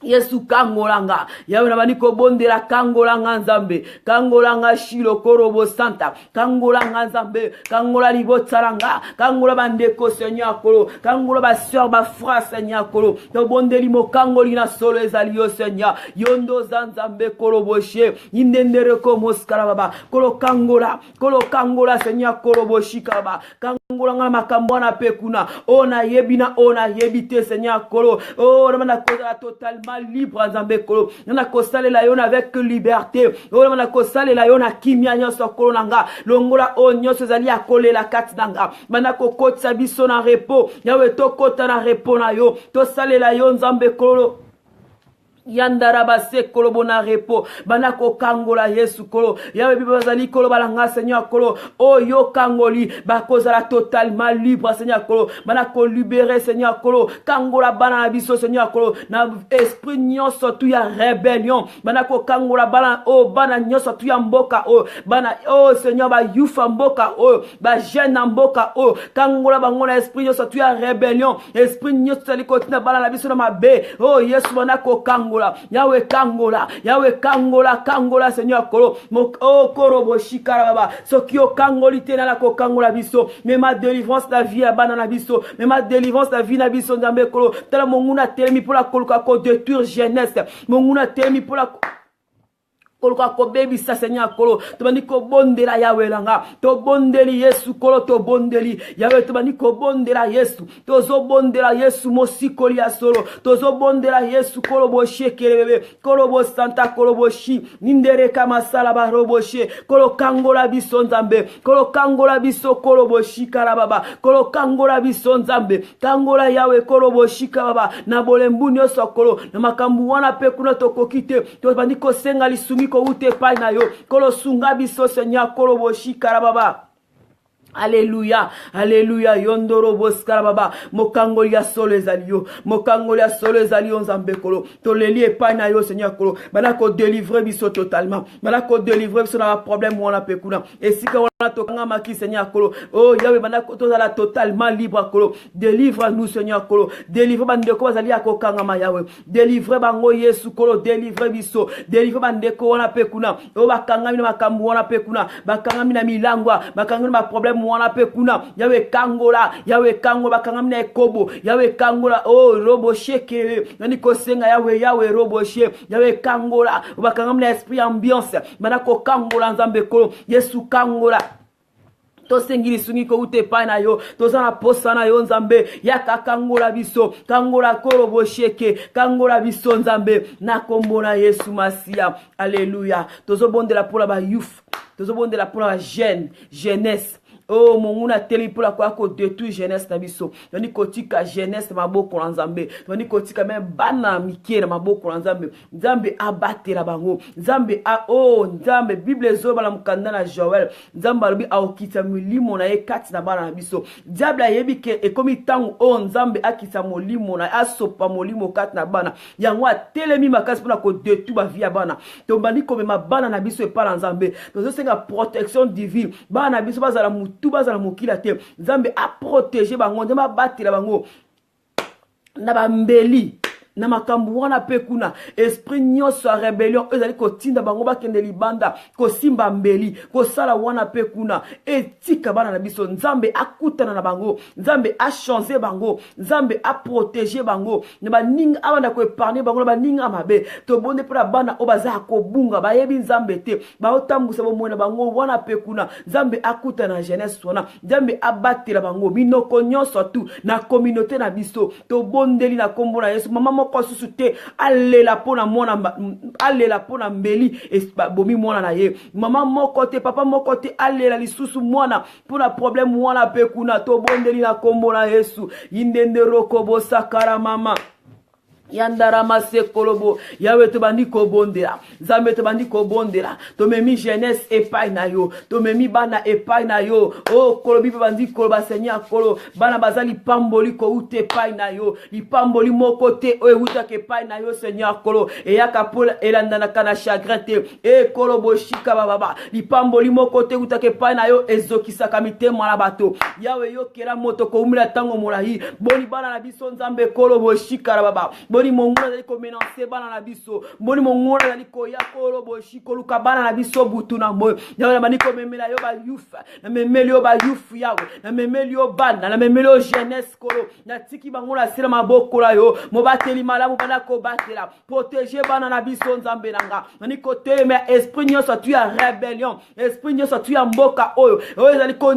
Yesu kangolanga yawe na baniko bondela kangolanga nzambe kangolanga shilo korobo santa kangolanga nzambe kangola libotsaranga kangola bandeko Seigneur kolo kangola ba sœur ba frère Seigneur kolo to bondeli mo kangoli na solo ezali yo Seigneur yondo zanzambe korobo she indendere ko moskala baba kolo kangola Seigneur korobo shikaba kangolanga makambo na pekuna ona yebina ona yebite Seigneur kolo oh na koza totalement libre nzambe kolo na kosalela yo avec liberté o na kosalela yo na kimia nyonso kolo nanga longola o nyonso zali akolela kati nanga bana kokotisa biso na repos yawe tokota na repos na yo tosalela yo nzambe kolo yandaraba se kolo bona repo bana ko kangola Yesu kolo yawe biba zali kolo balanga Seigneur kolo o yo kangoli bakozala totalement libre Seigneur kolo bana ko libérer Seigneur kolo kangola bana na biso Seigneur kolo na esprit nyonso tu ya rébellion bana ko kangola bana o bana nyonso tu ya mboka o bana o Seigneur ba yufa mboka o ba jeune mboka o kangola bango na esprit nyonso tu ya rébellion esprit nyonso tali kotina bana na biso na mabe o Yesu bana ko kangola yawe kangola Seigneur kolo o korobo shikara baba soki o kangoli te na ko kangola biso mais ma délivrance la vie abana na biso mais ma délivrance la vie na biso nzambe kolo tala monguna telemi pour la koluka ko détruire jeunesse monguna telemi pour la koluka ko baby sa Seigneur kolo tobandi ko bondela yawe langa to bondeli Yesu kolo to bondeli yawe tobandi ko bondela Yesu tozo bondela Yesu mosikoli ya solo tozo bondela Yesu kolo bo shekele bebe kolo bo santa kolo bo shi nindere kama sala ba robo she kolo kangola biso nzambe kolo kangola biso kolo bo shikara baba kolo kangola biso nzambe kangola yawe kolo bo shika baba na bolembu nyonso kolo na makambu wana pe kuna tokokite tobandi ko senga lisumi ko ute pai na yo kolo sunga biso Seigneur kolo bo shikara baba. Alléluia, alléluia, yondoro boskara baba, mokangoli ya solo ezali yo, mokangoli ya solo ezali yo nzambe kolo, toleli epai na yo Seigneur kolo, bana ko délivrer biso totalement, bana ko délivrer biso na problème wana pekuna, esika wana tokanga maki Seigneur kolo, oh yawe bana ko tozala totalement libre kolo, délivre-nous Seigneur kolo, délivre bandeko bazali akokanga ma yawe, délivre bango Yesu kolo, délivre biso, délivre bandeko wana pekuna, oh bakanga mina makambu wana pekuna, bakanga mina milangwa, bakanga mina problème wana pekuna yawe kangola bakangamina ekobo yawe kangola oh robo sheke nani kosenga yawe robo she yawe kangola bakangamina esprit ambiance manako kangola nzambe kolo Yesu kangola to sengili sungi ko ute pa na yo to sana posa na yo nzambe yaka kangola biso kangola kolo bosheke kangola biso nzambe na kombona Yesu Masia alléluia tozo bondela pour la ba youth tozo bondela pour la jeunesse. Oh monguna teli pour la quoi ko détruire jeunesse na biso toni kotika jeunesse maboko na nzambe toni kotika même bana mikiera maboko na nzambe nzambe abatela bango nzambe a oh nzambe bible zo bala mukanda na Joël nzambe alobi aokita milimo na ye kati na bana na biso diable yebi ke ekomi tangu oh nzambe akita molimo na asopa molimo kati na bana yango atelemi makasi pour la ko détruire ba vie ya bana to bandi ko mema bana na biso e pa na nzambe tozo senga protection divine bana na biso bazala mutu bazala mokila te nzambe a protéger bango nzambe abatela bango na bambeli na makambu wana pe kuna esprit nyonso ya rebellion ezali kotinda bango bakende libanda kosimba mbeli kosala wana pe kuna etika bana na biso nzambe akutana na bango nzambe a changer bango nzambe a protéger bango na baninga abana ko épargner bango na baninga mabe to bonde pona bana obaza kobunga bayebi nzambe te baotambusa bomona bango wana pe kuna nzambe akutana na jeunesse wana nzambe abatela bango binoko nyonso tu na communauté na biso to bondeli na kombo na Yesu mama ko susute alela pona mona alela pona mbeli bomi mona na ye mama moko te papa moko te alela lisusu mona pona problème mona pe kuna to bondeli na kombo na Yesu indende rokobo sakara mama yandarama sekolobo yawe to bandi ko bondela zambe to bandi ko bondela to memi jeunesse epai na yo to memi bana epai na yo o kolobi bandi ko ba seigneur kolo bana bazali pamboli ko ute epai na yo li pamboli moko te o uta ke epai na yo seigneur kolo e yaka pola elandana kana chagrin te e kolobo shika baba li pamboli moko te uta ke epai na yo ezokisa kamite mwana bato yawe yo kera moto ko umila tango molahi boni bana na biso nzambe kolobo shika baba boni mongona dali ko menancer bana na biso boni mongona dali ko yakolo boshi ko luka bana na biso butu na moyo yawe mani ko memela yo ba youth na memeli yo ba youth yawe na memeli yo bana na memeli yo jeunesse kolo na tiki bangola sila maboko la yo mo bateli malamu bana ko batela protéger bana na biso nzambe nanga mani ko telema esprit nyonso tu ya rébellion esprit nyonso tu ya mboka oyo oyo dali ko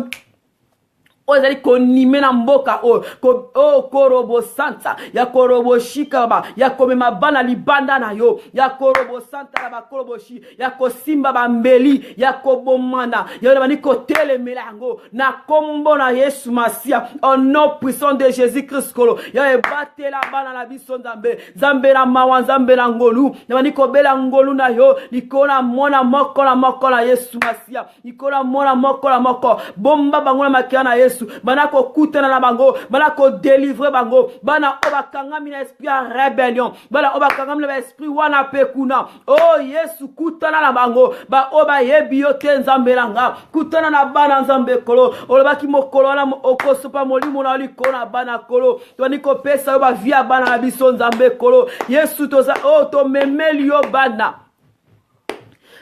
ozali konime na mboka o korobo santa ya korobo shika ba ya komema bana libanda na yo ya korobo santa la ba korobo shi ya kosimba ba mbeli ya kobomana ya bani ko telemela yango na kombo na Yesu Masia au nom puissant de Jésus Christ kolo ya ebatela bana na biso nzambe nzambe na mawa nzambe na ngolu ya bani ko bela ngolu na yo likona mona moko na Yesu Masia likona mona moko na moko bomba bangola makia na Yesu bana ko kutana na bango bana ko délivrer bango bana obakangami na esprit ya rébellion bana obakangami na esprit wana pe kuna oh Yesu kutana na bango ba oba yebi yo te nzambe langa kutana na bana nzambe kolo olobaki mokolo na okosopa molimo na likona bana kolo toni ko pesa yo ba via bana na biso nzambe kolo Yesu toza oh to memeli yo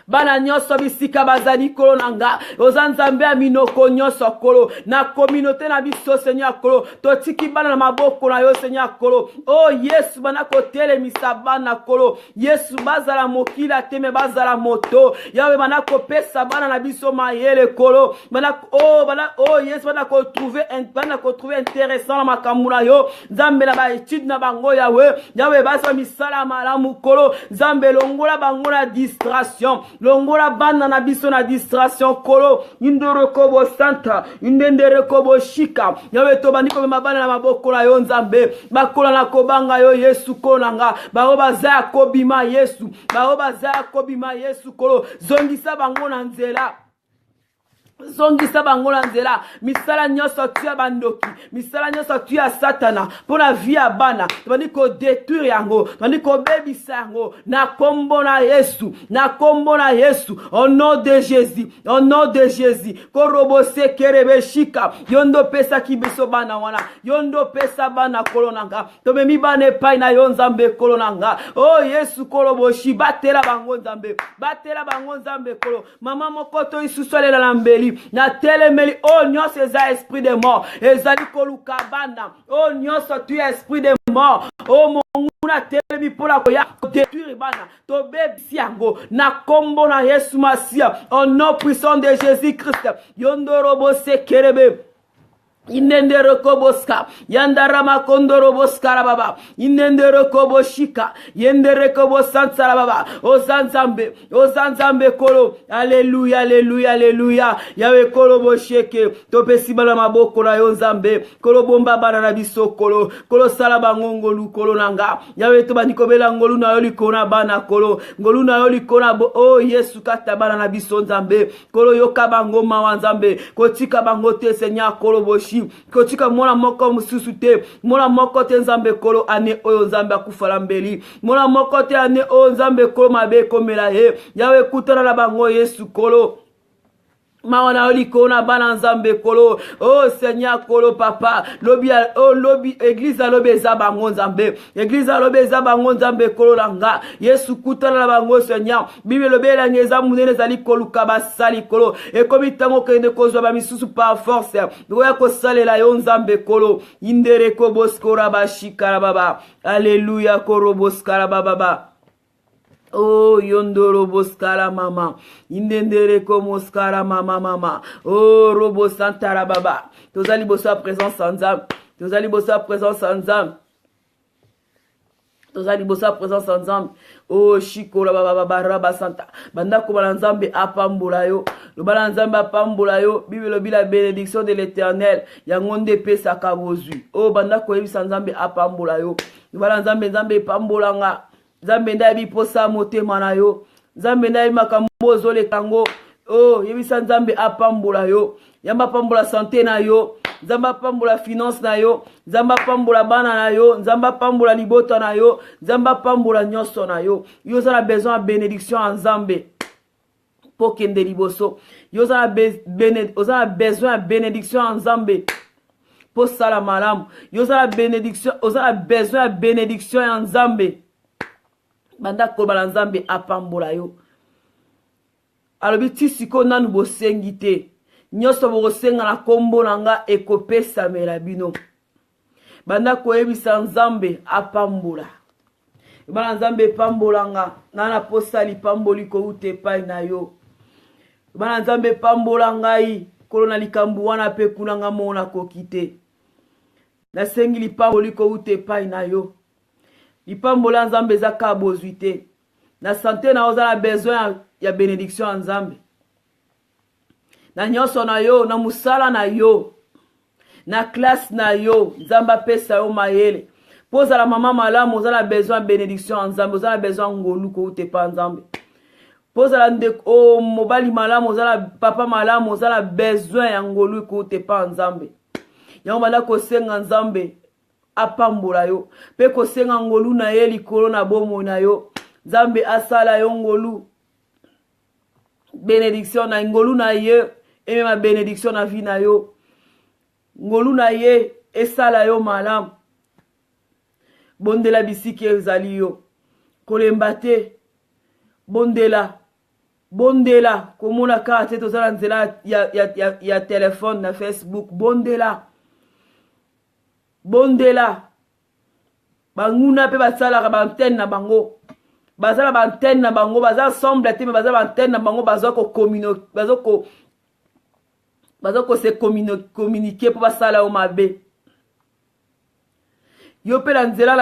bana nyonso bisika bazali kolo nanga ozanzambe ya minoko nyonso kolo na communauté na biso Seigneur kolo totiki bana na maboko na yo Seigneur kolo oh Yesu bana ko telemisa bana kolo Yesu bazala mokila teme bazala moto yawe bana ko pesa bana na biso mayele kolo bana oh Yesu bana ko trouver intéressant na makambo na yo nzambe na ba étude na bango yawe basa misala malamu kolo nzambe longola bango na distraction longola bana na biso na distraction kolo indoro kobo santa indendere kobo shika yawe to bani ko mabana na maboko na yo nzambe bakola na kobanga yo Yesu kolanga baoba za kobima Yesu baoba za kobima Yesu kolo zongisa bango na nzela zongisa bango na nzela misala nyonso tu ya bandoki misala nyonso tu ya satana pona via bana tobandi ko détruire yango tobandi ko bebisa yango na kombo na Yesu au nom de Jésus korobo sekerebe shika yondo pesa kibiso bana wana yondo pesa bana kolonanga tomemi bana epai na yo nzambe kolonanga oh Yesu korobo shi batela bango nzambe kolo mama mokoto isusolela na mbeli na telemeli oh nyonso eza esprit de mort ezali koluka bana oh nyonso tu esprit de mort oh monguna telemi pola koya détruire bana to bebisi yango na kombo na Yesu Masia au nom puissant de Jésus Christ yondorobo sekerebe inendero koboska yandarama kondoro boskara baba inendero koboshika yendere kobosansara baba ozanzambe kolo alleluya yawe kolo bosheke topesi bala maboko na yo nzambe kolo bomba bana na biso kolo sala bangongolu kolo nanga yawe to baniko bela ngolu na yo likona bana kolo ngolu na yo likona oh Yesu kata bana na biso nzambe kolo yoka bango mawa nzambe kotika bango te Seigneur kolo boshi kotika mona moko mususu te mona moko te nzambe kolo ane oyo nzambe akufala mbeli mona moko te ane oyo nzambe kolo mabe komela ye yawe kutana na bango Yesu kolo Mawana oli kona bana nzambe kolo. Oh Seigneur kolo papa. Lobi église lobi zabango nzambe. Église lobi zabango nzambe kolo langa. Yesu kutana la bango Seigneur. Bible lobi la ngeza munene zali kolu kabasali kolo. E komi tango kende kozwa ba misusu par force. Ngoya ko salela yo nzambe kolo. Indere ko boskora bashikara baba. Alléluia koro boskara baba. Oh yondoro boskara mama indendere ko moskara mama oh robo santara baba tozali boso à présence ensemble tozali boso à présence ensemble tozali boso à présence ensemble oh shikola baba raba santa banda ko balanzambe apambola yo lo balanzambe apambola yo bible bila bénédiction de l'Éternel yangonde pesa kabozui oh banda ko yebisa nzambe apambola yo lo balanzambe nzambe pambola nga Zambe ndabi posa motema na yo. Zambe ndabi makambo zole kango. Oh, yebisa nzambe apambola yo. Yamba pambola santé na yo. Zamba pambola finance na yo. Zamba pambola bana na yo. Zamba pambola libota na yo. Zamba pambola nyoso na yo. Yo za besoin de bénédiction en Zambé. Pour kende liboso. Yo za besoin de bénédiction en Zambé. Pour sala malam. Yo za bénédiction. Yo za besoin de bénédiction en Zambé. Banda ko balanzambe apambola yo alobi tisiko nanu bosengite nyoso bosenga na kombo nanga ekopesa mela bino banda ko ebisa nzambe apambola balanzambe pambolanga nana posali pamboli ko ute pai na yo balanzambe pambola ngai kolona likambu wana pe kunanga mona ko kite na sengi lipamboli ko ute pai na yo Ipambola nzambe za kabozwite. Na santé na ozala besoin ya bénédiction nzambe. Na nyoso na yo, na musala na yo. Na classe na yo, nzamba pesa yo mayele. Poza la mama malamu ozala besoin bénédiction nzambe, ozala besoin ngolu ko ute pa nzambe. Poza la ndeko mobali malamu ozala papa malamu ozala besoin ya ngolu ko ute pa nzambe. Yango banda ko senga nzambe apambola yo pe ko senga ngolu na ye likolo na bomo na yo Nzambe asala yo ngolu bénédiction na ngolu na ye et même bénédiction na vie na yo ngolu na ye esala yo malam bondela bisiki ezali yo kolemba te bondela komona karte tozala nzela ya telefone na Facebook bondela banguna pe basalaka bantenne na bango bazala bantenne na bango bazala semble te me bazala bantenne na bango bazoko se communiquer po basala o mabe yo pe na nzela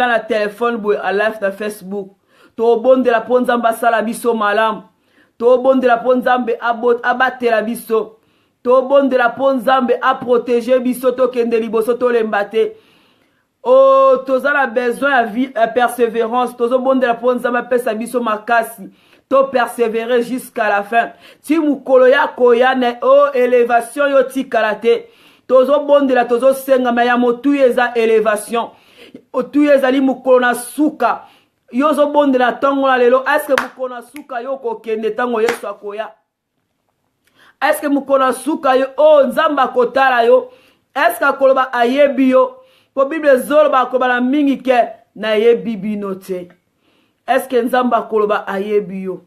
na telefone boye a live na Facebook to bondela po nzambe asala biso malamu to bondela po nzambe abatela biso to bondela po nzambe a protéger biso to kende liboso to lemba te oh tozala besoin ya vie ya persévérance tozo bondela po nzambe apesa biso makasi to persévérer jusqu'à la fin ti mukolo ya koya na oh élévation yo tikala te tozo bondela tozo sengama ya motuya eza élévation otuya ezali mukolo na suka yo zo bondela ntango na lelo eske mukolo na suka yo kokende ntango Yesu akoya eske mukolo na suka yo oh nzambe akotala yo eske akoloba ayebi yo po Bible zoloba akoloba mingi ke na yebi bino te eske nzambe akoloba ayebi yo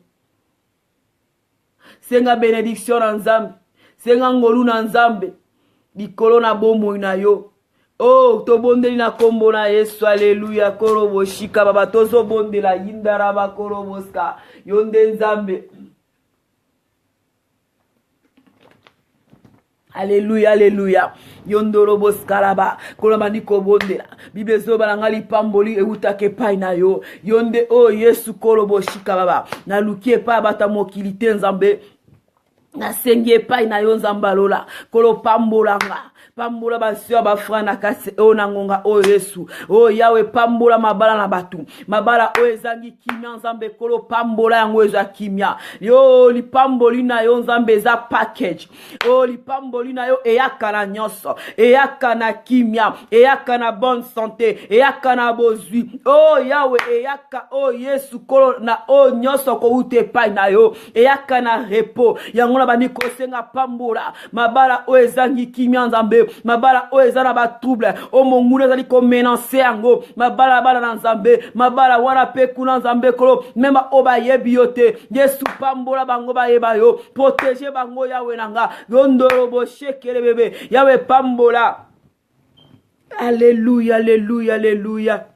senga bénédiction na nzambe senga ngolu na nzambe likolo na bomoi na yo oh tobondeli na kombo na Yesu alléluia korobo shika baba tozo bondela yindara ba koroboska yonde nzambe alléluia alléluia yondoro boskalaba koloma ndiko bondela Bible zoba na ngali pamboli eutake pai na yo yonde oh Yesu korobo shika baba na lukie pa bata mokilite nzambe na sengi epai na yo nzamba lola kolo pambolanga pambola basio bafra na kase o nangonga o Yesu o yawe pambola mabala na batu mabala o ezangi kimia nzambe kolo pambola yango eza kimia yo lipamboli na yo nzambe eza package o lipamboli na yo eyaka na nyonso eyaka na kimia eyaka na bonne santé eyaka na bozwi o yawe eyaka o Yesu kolo na o nyonso ko ute pai na yo eyaka na repos yango na bani kosenga pambola mabala o ezangi kimia nzambe mabala o ezana ba trouble o monguna zali ko menacer yango mabala bala na nzambe mabala wana pe kuna nzambe kolo mema o ba yebi yote Yesu pambola bango ba yeba yo protéger bango yawe nanga yondoro bo shekere bebe yawe pambola. Alléluia alléluia alléluia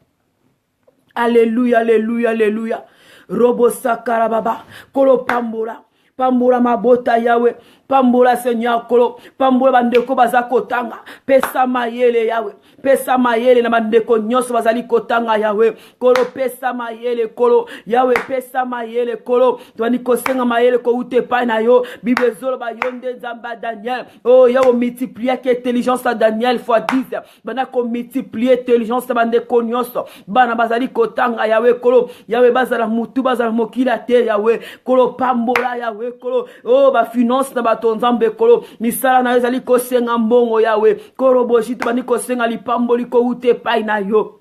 alléluia alléluia alléluia robo sakara baba kolo pambola pambola mabota yawe pambola Seigneur kolo pambola bandeko baza kotanga pesa mayele yawe pesa mayele na bandeko nyonso bazali kotanga yawe kolo pesa mayele kolo yawe pesa mayele kolo twani kosenga mayele ko ute pa na yo Bible zolo ba yonde nzamba Daniel oh yawe multiplier que intelligence à Daniel fois 10 bana ko multiplier intelligence bandeko nyonso bana bazali kotanga yawe kolo yawe bazala mutu bazala mokila te yawe kolo pambola yawe kolo oh ba finance na batonzambe kolo misala na ezali kosenga mbongo yawe kolo boshito bani kosenga lipamboli ko ute pai na yo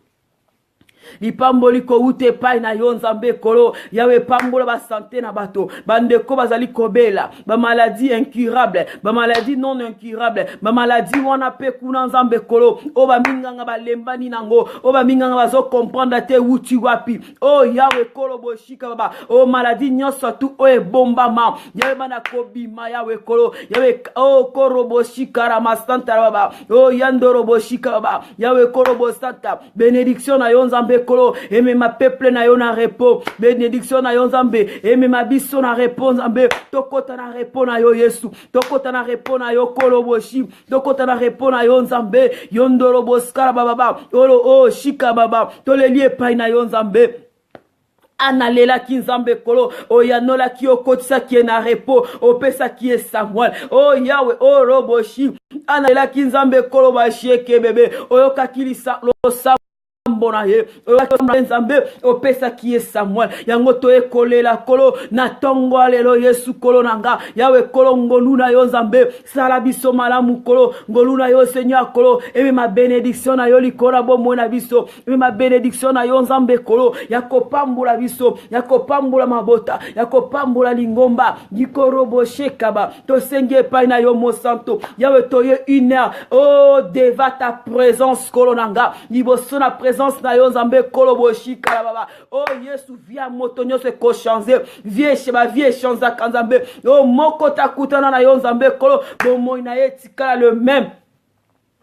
lipamboli ko ute pai na yo nzambe kolo yawe pambola ba santé na bato bandeko bazali kobela ba maladie incurable ba maladie non incurable ba maladie wana pe kuna nzambe kolo o ba minganga ba lembani nango o ba minganga bazo comprendre te uti wapi o yawe kolo boshika baba o maladie nyonso tu o e bomba ma yawe bana kobima yawe kolo yawe o koro boshika ramasanta baba o yandoro boshika baba yawe kolo bosanta bénédiction na yo nzambe kolo eme ma peuple na yo na repos bénédiction na yo nzambe eme ma biso na repos nzambe tokota na repos na yo Yesu tokota na repos na yo kolo boshi tokota na repos na yo nzambe yondoro boskara baba olo o shika baba tolelie pai na yo nzambe analela ki nzambe kolo o yanola ki okotisa ki na repos opesa ki Samuel o yawe o roboshi analela ki nzambe kolo ba sheke bebe oyoka kilisa lo sa mbona ye nzambe opesa ki Samuel yango to ekolela kolo na tongo lelo Yesu kolo nanga yawe kolo ngolu na yo nzambe sala biso malamu kolo ngolu na yo Seigneur kolo eme ma bénédiction na yo likora bomo na biso eme ma bénédiction na yo nzambe kolo yakopambula biso yakopambula mabota yakopambula lingomba gikorobo shekaba to senge pai na yo mo santo yawe to ye une heure oh deva ta présence kolo nanga liboso na présence na yo nzambe kolo boshika baba oh Yesu via motonyo se ko changer vie sheba vie chanza kanzambe oh moko takutana na yo nzambe kolo bomo na etikala le même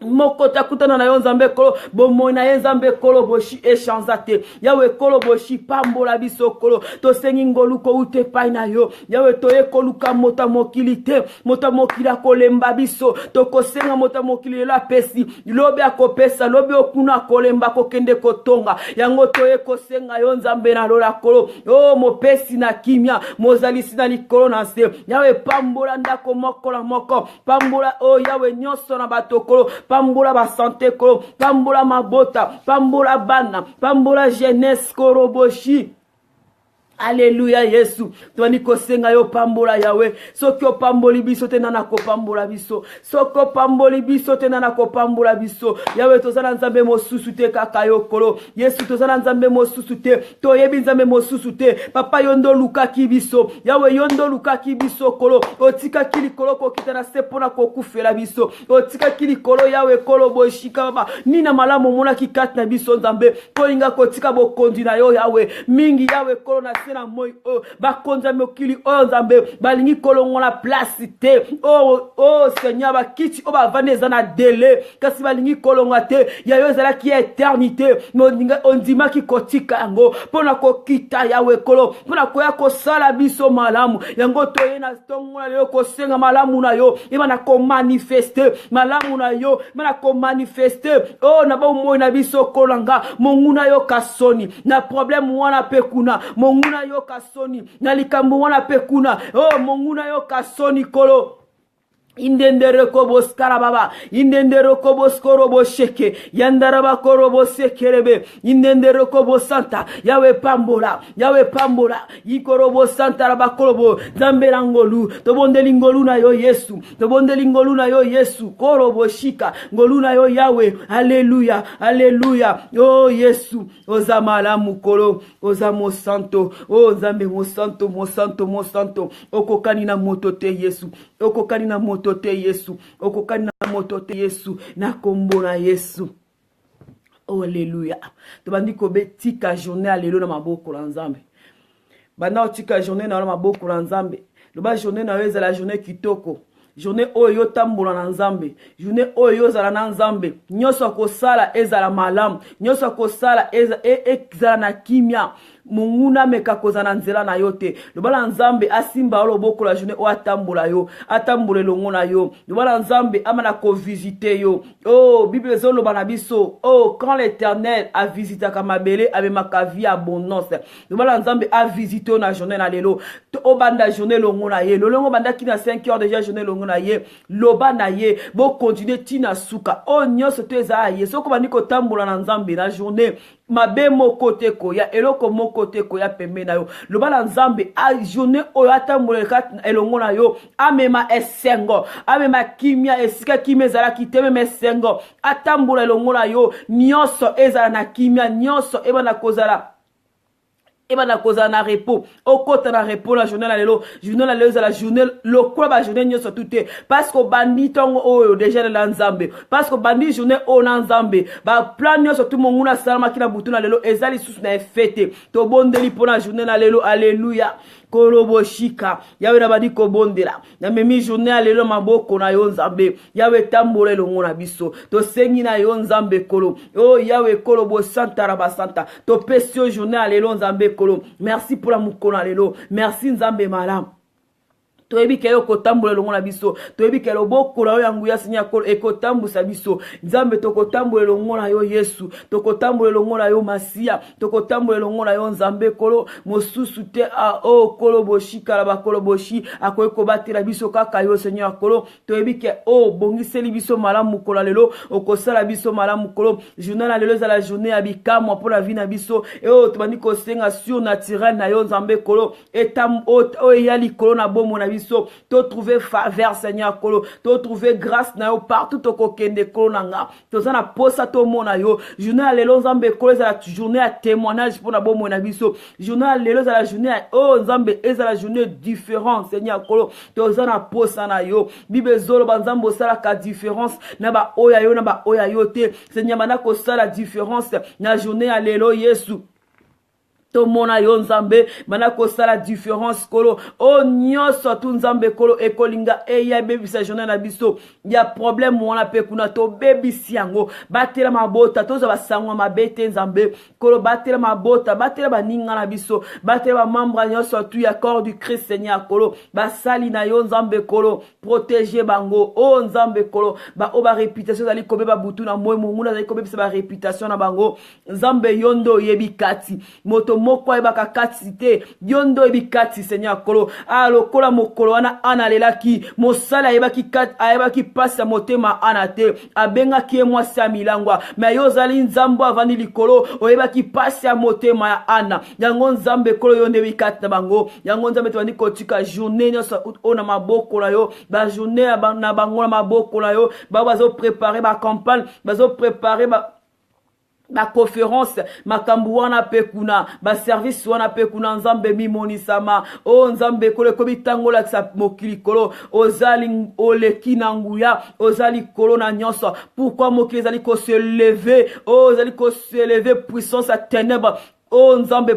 moko takutana na yo nzambe kolo bomo na ye nzambe kolo boshi echanzate yawe kolo boshi pambola biso kolo to sengi ngolu ko ute pai na yo yawe to ye koluka mota mokilite mota mokila kolemba biso to kosenga mota mokili la pesi lobe akopesa lobe okuna kolemba kokende kotonga yango to ye kosenga yo nzambe na lola kolo oh mopesi na kimia mozalisi na likolo na se yawe pambola ndako moko la moko pambola oh yawe nyonso na batokolo pambola ba santé kolo pambola mabota pambola bana pambola jeunesse koroboshi. Alléluia Yesu twani kosenga yo pambola yawe soki opamboli biso te nana ko pambola biso soko opamboli biso te nana ko pambola biso yawe tozana nzambe mosusu te kaka yo kolo Yesu tozana nzambe mosusu te toyebi nzambe mosusu te papa yondo luka ki biso yawe yondo luka ki biso kolo otika kili kolo ko kitana se pona ko kufela biso otika kili kolo yawe kolo boshika baba nina malamu mona ki katna biso nzambe kolinga ko tika bo kondi na yo yawe mingi yawe kolo na na moi oh bakonza mokili oh nzambe balingi kolongo na place te oh Seigneur bakiti o bavaneza na délai kasi balingi kolongo te ya yo zala ki éternité mondinga ondima ki kotika yango pona kokita yawe kolo pona koya kosala biso malamu yango toye na stongo na yo kosenga malamu na yo ibana ko manifester malamu na yo bana ko manifester oh na ba moi na biso kolanga monguna yo kasoni na problème wana pekuna monguna yo kasoni na likambo wana pekuna oh monguna yo kasoni kolo Indendere kobos karababa, indendere kobos korobo sheke, yandaraba korobo sekerebe, indendere kobos santa, yawe pambola, ikorobo santa raba korobo, zambelangolu, tobonde ngolu na yo Yesu, tobonde ngolu na yo Yesu, korobo shika, ngolu na yo Yawe, haleluya, haleluya, oh Yesu, ozamala mukolo, ozamo santo, oh zambe mo santo, mo santo, mo santo, okokani na motote Yesu, okokani na motote Yesu, okokani na motote Yesu, na kombo na Yesu. Oh, alléluia. Tobandi kobe tika journée alelo na maboko la nzambe. Bana tika journée na maboko la nzambe. Loba journée na weza la journée kitoko. Journée oyo tambola na nzambe. Journée oyo zala na nzambe. Nyoso kosala ezala malamu. Nyoso kosala ezala na kimia. Munguna meka kozana nzela na yote. Lobala nzambe asimba oloboko la journée o atambola yo. Atambole longo na yo. Lobala nzambe amana ko visiter yo. Oh, Bible zolo banabiso. Oh, quand l'Éternel a visité Kamabele avec ma vie abondance. Lobala nzambe a visité na journée na lelo. O banda journée longo na ye. Longo banda ki na 5 heures déjà journée longo na ye. Loba na ye. Bo continuer tina suka. Oh, nyoso te za ye. Soko baniko tambola na nzambe na journée. Mabe mokote koya eloko mokote koya pembe na yo lobala nzambe a journée oyo atamboleka elongo na yo amema esengo amema kimia esika kimia ezala kiteme mesengo atambola elongo na yo nyonso ezala na kimia nyonso ebana kozala na repos okota na repos la journée la lelo la journée lokola ba journée nyoso tuté parce que bandi tongo oyo déjà la nzambe parce que bandi journée o na nzambe ba plan nyoso tout monguna salama kina butu na lelo ezali susu na fête to bondeli pour la journée la lelo alléluia korobo shika yawe na badi ko bondela na memi journée alelo maboko na yo nzambe yawe tambola longo na biso to sengi na yo nzambe kolo oh yawe kolobo santa raba santa to pesio journée alelo nzambe kolo merci pour la mukona alelo merci nzambe malam toyebi ke yo kotambola longo na biso toyebi ke loboko na yo yangu ya sinya kolo ekotambusa biso nzambe tokotambola longo na yo Yesu tokotambola longo na yo Masia tokotambola longo na yo nzambe kolo mosusu te a o kolo boshika la bakolo boshi akoyeko batela biso kaka yo Seigneur kolo toyebi ke o bongiseli biso malamu kola lelo okosala biso malamu kolo journée na lelo za la journée ya bikamwa pour la vie na biso e o tobandi kosenga surnaturel na yo nzambe kolo etam o yali kolo na bomo na biso to trouver faveur Seigneur kolo to trouver grâce na yo partout to kokende kolo nanga to zana posa to mona yo journée lelo nzambe kolo za la journée à témoignage pour na bomo na biso journée lelo za la journée oh nzambe eza la journée différente Seigneur kolo to zana posa na yo bibe zolo banzambo sala ka différence na ba oya yo na ba oya yo te Seigneur bana ko sala différence na journée à lelo Yesu to mona yo nzambe bana ko sala différence kolo o nyoso tu nzambe kolo ekolinga eya bebisa journée na biso ya problème wana pe kuna to bebisi yango batela mabota to za basangwa mabete nzambe kolo batela mabota batela baninga na biso batela ba membre nyoso tu ya corps du Christ Seigneur kolo basali na yo nzambe kolo protéger bango o nzambe kolo ba o ba réputation zali kobe ba butu na moyo munguna zali kobe bisa ba réputation na bango nzambe yondo yebikati moto moko ebaka katite yondo ebikati Seigneur kolo alokola mokolo wana analelaki mosala ayebaki pasi ya motema anate abengaki mwasi ya milangwa me yo zali nzambo avandi likolo oyebaki pasi ya motema ya ana yango nzambe kolo yondo ebikati na bango yango nzambe tobandi kotika journée nyonso ona maboko na yo ba journée na bango na maboko na yo bazo préparer ba campagne bazo préparer ba conférence makambu wana pe kuna ba service wana pe kuna nzambe mimonisama o nzambe kole kobi tangola ksa mokili kolo ozali oleki na nguya ozali kolo na nyonso pourquoi mokili zali ko se lever ozali ko se lever puissance à ténèbres. Oh Nzambe,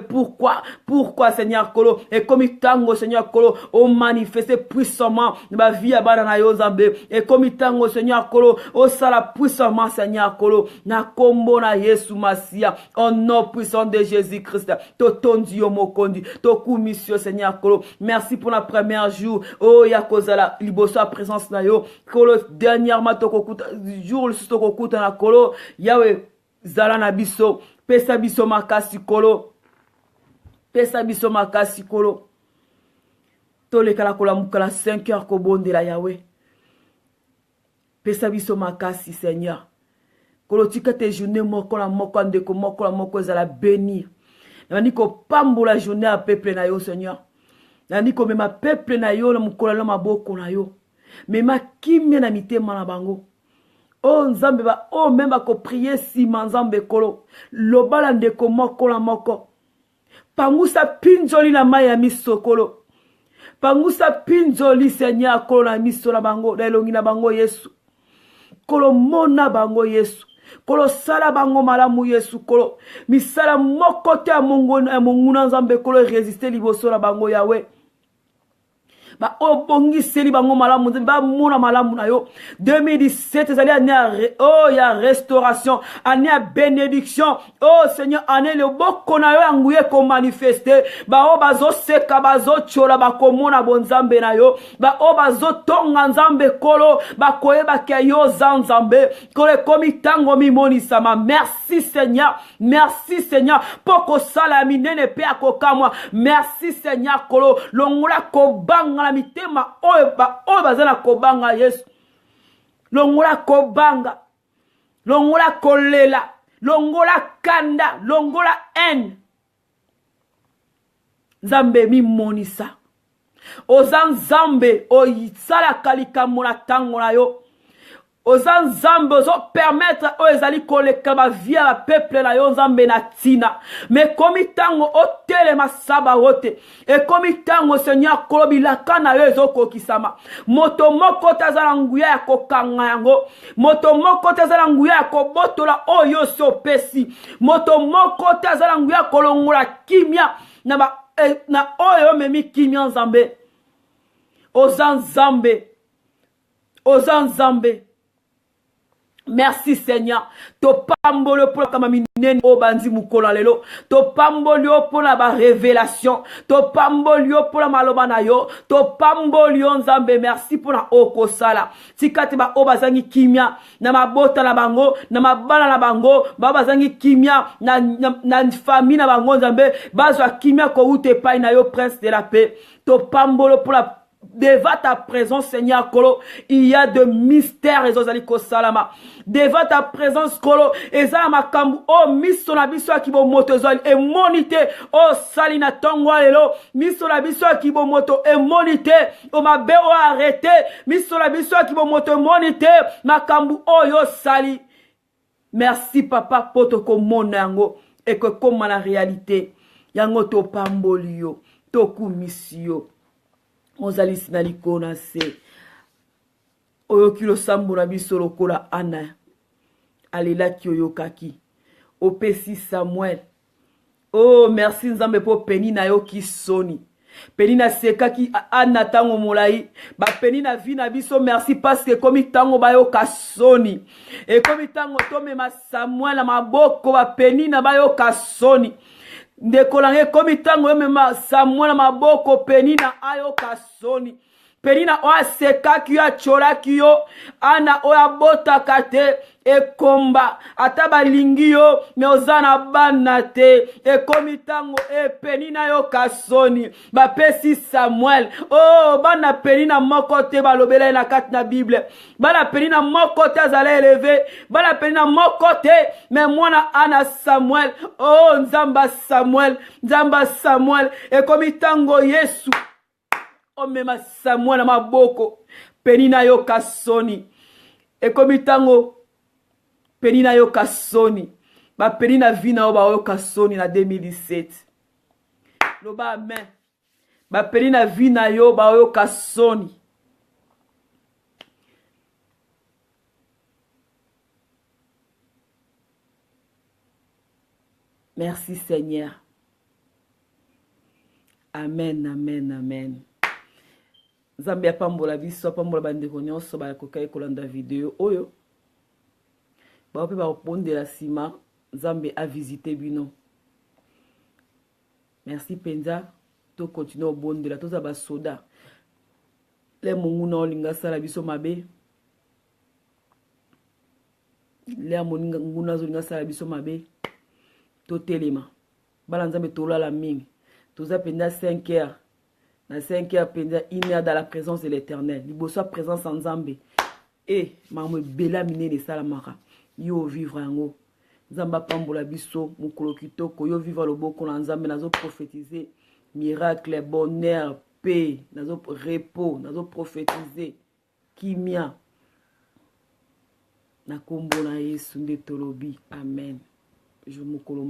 pourquoi Seigneur Kolo, et comme tango Seigneur Kolo, oh manifester puissamment ma vie à Banana yo Nzambe, et comme tango Seigneur Kolo, oh sala puissamment Seigneur Kolo, na kombo na Yesu Masia, au nom puissant de Jésus-Christ, to tondi yo mokondi, to kumisio Seigneur Kolo, merci pour la première jour, oh yakozala, liboso à présence na yo, Kolo, dernièrement toko kuta, jour le toko kuta na Kolo, Yahweh, zala na biso, pesa biso makasi kolo pesa biso makasi kolo tolekala kola mukala 5 heures ko bondela Yahweh pesa biso makasi Seigneur kolo tika te journée moko la moko ndeko moko la moko ezala bénir nani ko pambola journée a peuple na yo Seigneur nani ko mema peuple na yo na mukola na maboko na yo mema kimia na mitema na bango o nzambe ba o memba ko prier sima nzambe kolo lobala ndeko moko la moko pangusa pinjoli na maya misokolo pangusa pinjoli Seigneur kolo na miso na bango na elongi na bango Yesu kolo mona bango Yesu kolo sala bango malamu Yesu kolo misala moko te monguna nzambe kolo résister liboso na bango Yahweh ba obongi seli bango malamu ba mona malamu na yo 2017 ezali année ya restauration année ya bénédiction oh Seigneur année le boko na yo yanguye ko manifester ba o bazo seka bazo chola ba komona bonzambe na yo ba o bazo tonga nzambe kolo ba koyeba ke yo nzambe kole komi tango mi moni sama merci Seigneur poko sala minene pe akokamwa merci Seigneur kolo longola ko banga la mitema oyo bazana kobanga Yesu longola kobanga longola kolela longola kanda longola haine nzambe mimonisa oza nzambe oyisala kalikambo na tango na yo oza nzambe ozo permettre o ezali koleka ba via ba peuple na yo nzambe na tina me komi tango otelema saba wote e komi tango Seigneur kolobilaka na yo ezokokisama moto moko tazala nguya ya kokanga yango moto moko tazala nguya ya kobotola oyo sopesi moto moko tazala nguya kolongola kimia na oyo memi kimia nzambe oza nzambe merci Seigneur to pambolo pour kama minene o bandi mukola lelo to pambolio pour la ba révélation to pambolio pour la maloba na yo to pambolio nzambe merci pour la okosala tikati ba obazangi kimia na mabota na bango na mabala na bango ba bazangi kimia na famille na bango nzambe bazwa kimia ko ute pai na yo prince de la paix to pambolo pour la devant ta présence Seigneur kolo il y a de mystères ezozaliko salama devant ta présence kolo ezala makambu o miso na biso akibo moto ezali e monite o salina tongo lelo miso na biso akibo moto e monite o mabe o arrêté miso na biso akibo moto monite makambu o yo sali merci papa poto ko mona yango et que comme la réalité yango to pamboli yo to kumisio ozali sinaliko na se oyo kilo sambo na biso lokola ana alelaki oyokaki opesi Samuel oh merci nzambe po peni na yo kisoni peni na sekaki ana tango molai ba peni na vi na biso merci parce que komi tango bayoka soni e komi tango tomema Samuel na maboko ba peni na bayoka soni ndekolange komi tango mema Samuel maboko penina ayo kasoni penina o aseka kiyo chola kiyo ana o abota kate e komba ataba lingio me ozana banate e komi tango e penina yo kasoni ba pesi Samuel oh bana penina moko te balobela na kati na Bible bana penina moko te azala élevé bana penina moko te me mwana ana Samuel oh nzamba Samuel e komi tango Yesu o mema Samuel na maboko penina yo kasoni e komi tango penina yo kasoni ba penina vina oba yo kasoni na 2017 loba amen ba penina vina yo ba yo kasoni merci Seigneur amen Zambia pambola biso pambola bandeko nyonso ba kokai kolanda video oyo ba pe ba pondela sima Zambia a visité bino merci penza to continuer bondela to za ba soda le munguna olinga sala biso mabe le amoninga nguna zo linga sala biso mabe to telema bala Nzambe tolala mingi toza penda 5 heures na 5 heures penda 1 heure dans la présence de l'Éternel liboso présence en Nzambe e makambo ebele minene esalamaka yo vivre yango. Nzambe apambola biso mokolo kitoko yo vivre loboko na Nzambe. Nazo prophétiser miracle, bonheur, paix, nazo repos, nazo prophétiser kimia na kombo na Yesu nde tolobi amen. Je mokolo